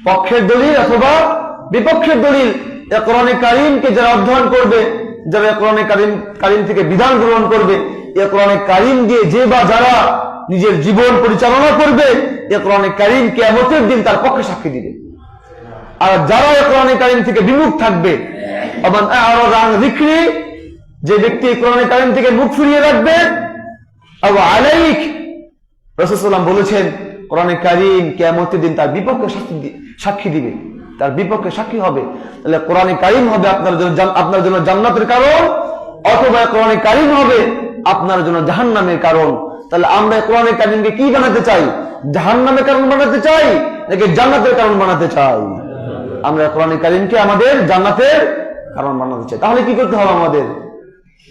পক্ষের দলিল অথবা বিপক্ষের দলিল। এই কোরআনে কারীমকে যারা অধ্যয়ন করবে, যারা কোরআনে কারীম থেকে বিধান গ্রহণ করবে, এই কোরআনে কারীম দিয়ে যে বা যারা নিজের জীবন পরিচালনা করবে, এই কোরআনে কারীম কিয়ামতের দিন তার পক্ষে সাক্ষী দিবে। আর যারা এই কোরআনে কারীম থেকে বিমুখ থাকবে, আমান আ'রাদা আন যিকরি, যে ব্যক্তি কোরআনে কারীম থেকে মুখ ফিরিয়ে রাখবে, আও আলাইক, রাসূল সাল্লাল্লাহু আলাইহি ওয়াসাল্লাম বলেছেন কোরআনে কারীম কিয়ামতের দিন তার বিপক্ষে সাক্ষী দিবে, তার বিপক্ষে সাক্ষী হবে। তাহলে কোরআনে কারীম হবে আপনার জন্য জান্নাতের কারণ, অথবা কোরআনে কারীম হবে আপনার জন্য জাহান্নামের কারণ। তাহলে আমরা কোরআনে কারীমকে কি বানাতে চাই? জাহান্নামের কারণ বানাতে চাই নাকি জান্নাতের কারণ বানাতে চাই? আমরা কোরআনে কারীমকে আমাদের জান্নাতের কারণ বানাতে চাই। তাহলে কি করতে হবে? আমাদের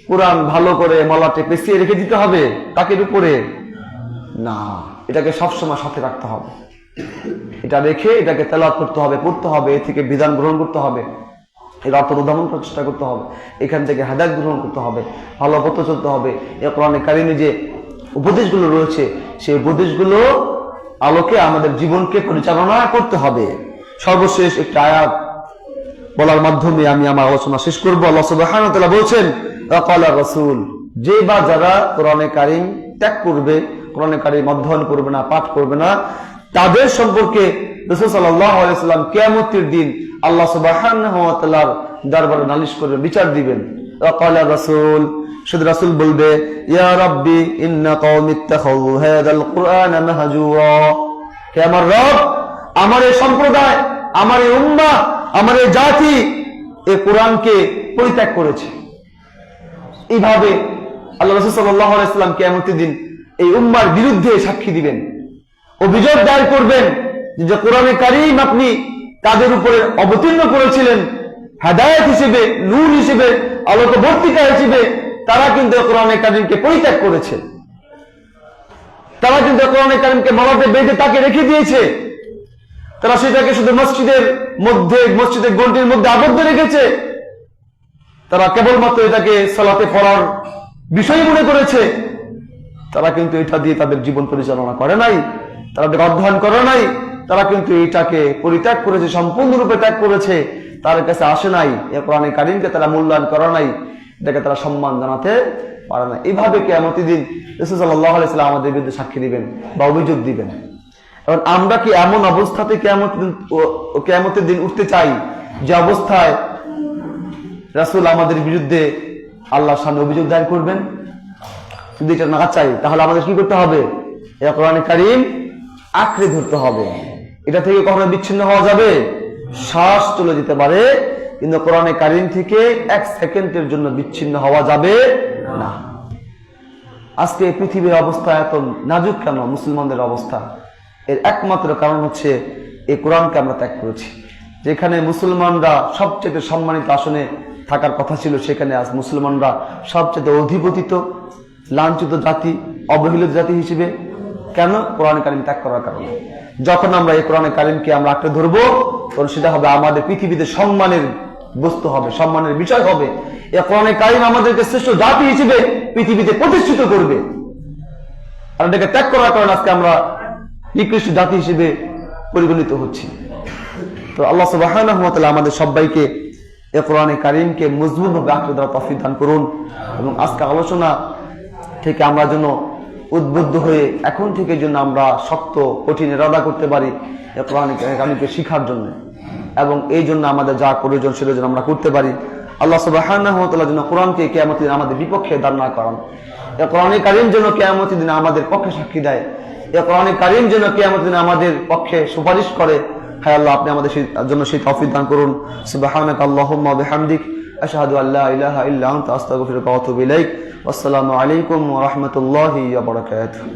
কোরআন ভালো করে মলাটে পেঁচিয়ে রেখে দিতে হবে। কাকের উপরে না, এটাকে সবসময় সাথে রাখতে হবে। এটা রেখে এটাকে তেলাওয়াত করতে হবে, পড়তে হবে, এ থেকে বিধান গ্রহণ করতে হবে, এর অর্থ অনুধাবন করার চেষ্টা করতে হবে, এখান থেকে হেদায়েত গ্রহণ করতে হবে, ভালো পথে চলতে হবে। এই কোরআনে কারীমে যে উপদেশগুলো রয়েছে সেই উপদেশগুলো আলোকে আমাদের জীবনকে পরিচালনা করতে হবে। সর্বশেষ একটা আয়াত বলার মাধ্যমে আমি আমার আলোচনা শেষ করব। আল্লাহ সুবহানাহু ওয়া তাআলা বলেছেন, ওয়াকালা রাসূল, যে বা যারা কোরআনে কারীম ত্যাগ করবে, কোরআনে কারীম অধ্যয়ন করবে না, পাঠ করবে না, তাদের সম্পর্কে রাসূল সাল্লাল্লাহু আলাইহি ওয়াসাল্লাম কিয়ামতের দিন আল্লাহ সুবহানাহু ওয়া তাআলার দরবারে নালিশ করবেন, বিচার দিবেন। ওয়াকালা রাসূল, শুধু রাসূল বলবে, ইয়া রাব্বি ইন্না কওমি ইত্তাখাযু হাযাল কুরআনা মাহজুরা, হে আমার রব, আমার এই সম্প্রদায়, আমার এই উম্মাহ, আমার এই জাতি এই কোরআনকে পরিত্যাগ করেছে। এইভাবে আল্লাহ রাসূল সাল্লাল্লাহু আলাইহি ওয়াসাল্লাম কিয়ামতের দিন এই উম্মার বিরুদ্ধে সাক্ষী দিবেন, অভিযোগ দায়ের করবেন যে কোরআনে কারীম আপনি তাদের উপরে অবতীর্ণ করেছিলেন হেদায়েত হিসেবে, নূর হিসেবে, আলোকবর্তিকা হিসেবে, তারা কিন্তু কোরআনে কারীমকে পরিত্যাগ করেছে, তারা কিন্তু কোরআনে কারীমকে মলাতে বেঁধে তাকে রেখে দিয়েছে, তারা সেটাকে শুধু মসজিদের মধ্যে, মসজিদের গণ্ডির মধ্যে আবদ্ধ রেখেছে, তারা কেবলমাত্র এটাকে সালাতে পড়ার বিষয় মনে করেছে। তারা কিন্তু এটা দিয়ে তাদের জীবন পরিচালনা করে নাই, তারা অধ্যয়ন করে নাই, তারা কিন্তু এটাকে পরিত্যাগ করেছে, সম্পূর্ণরূপে ত্যাগ করেছে, তার কাছে আসে নাই, এ কোরআনে কারীমকে তারা মূল্যায়ন করে নাই, এটাকে তারা সম্মান জানাতে পারে না। এইভাবে কিয়ামতের দিন রাসূল সাল্লাল্লাহু আলাইহি ওয়াসাল্লাম আমাদের বিরুদ্ধে সাক্ষী দিবেন বা অভিযোগ দিবেন। এখন আমরা কি এমন অবস্থাতে কিয়ামতের দিন উঠতে চাই যে অবস্থায় রাসূল আমাদের বিরুদ্ধে আল্লাহর সামনে অভিযোগ দায়ের করবেন? যদি এটা না চাই তাহলে আমাদের কি করতে হবে? এই কোরআনে কারীম আঁকড়ে ধরতে হবে। এটা থেকে কখনো বিচ্ছিন্ন হওয়া যাবে? শ্বাস চলে যেতে পারে, কিন্তু কোরআনে কারীম থেকে এক সেকেন্ডের জন্য বিচ্ছিন্ন হওয়া যাবে না। আজকে পৃথিবীর অবস্থা এত নাজুক কেন? মুসলমানদের অবস্থা, এর একমাত্র কারণ হচ্ছে এই কোরআনকে আমরা ত্যাগ করেছি। যেখানে মুসলমানরা সবচেয়ে সম্মানিত আসনে থাকার কথা ছিল, সেখানে আজ মুসলমানরা সবচেয়ে অধিপতিত, লাঞ্ছিত জাতি, অবহেলিত জাতি হিসেবে। কেন? কোরআনে কারীম ত্যাগ করার কারণে। যখন আমরা এই কোরআনে কারীমকে আমরা আঁকড়ে ধরবো, তখন সেটা হবে আমাদের পৃথিবীতে সম্মানের বস্তু হবে, সম্মানের বিষয় হবে। এই কোরআনে কারীম আমাদেরকে শ্রেষ্ঠ জাতি হিসেবে পৃথিবীতে প্রতিষ্ঠিত করবে। আর এটাকে ত্যাগ করার কারণে আজকে আমরা নিকৃষ্ট জাতি হিসেবে পরিগণিত হচ্ছি। তো আল্লাহ সুবহানাহু ওয়া তাআলা আমাদের সবাইকে এই কোরআনে কারীমকে মজবুতভাবে আঁকড়ে ধরার তৌফিক দান করুন, এবং আজকে আলোচনা থেকে আমরা যেন উদ্বুদ্ধ হয়ে এখন থেকে যেন আমরা শক্ত কঠিন ইরাদা করতে পারি এই কোরআনে কারীমকে শিখার জন্য, এবং এই জন্য আমাদের যা প্রয়োজন সেটা যেন আমরা করতে পারি। আল্লাহ সুবহানাহু ওয়া তাআলা যেন কোরআনকে কিয়ামতের দিন আমাদের বিপক্ষে দাঁড় না করান। এই কোরআনে কারীম যেন কিয়ামতের দিন আমাদের পক্ষে সাক্ষী দেয়, এই কোরআনে কারীম যেন কিয়ামতের দিন আমাদের পক্ষে সুপারিশ করে। হায় আল্লাহ, আপনি আমাদের জন্য সেই তৌফিক দান করুন। সুবহানাকা আল্লাহুম্মা ওয়া বিহামদিক, আশহাদু আল্লা ইলাহা ইল্লা আনতা, আস্তাগফিরুকা ওয়া আতুবু ইলাইক। আসসালামু আলাইকুম ওয়া রাহমাতুল্লাহি ওয়া বারাকাতুহু।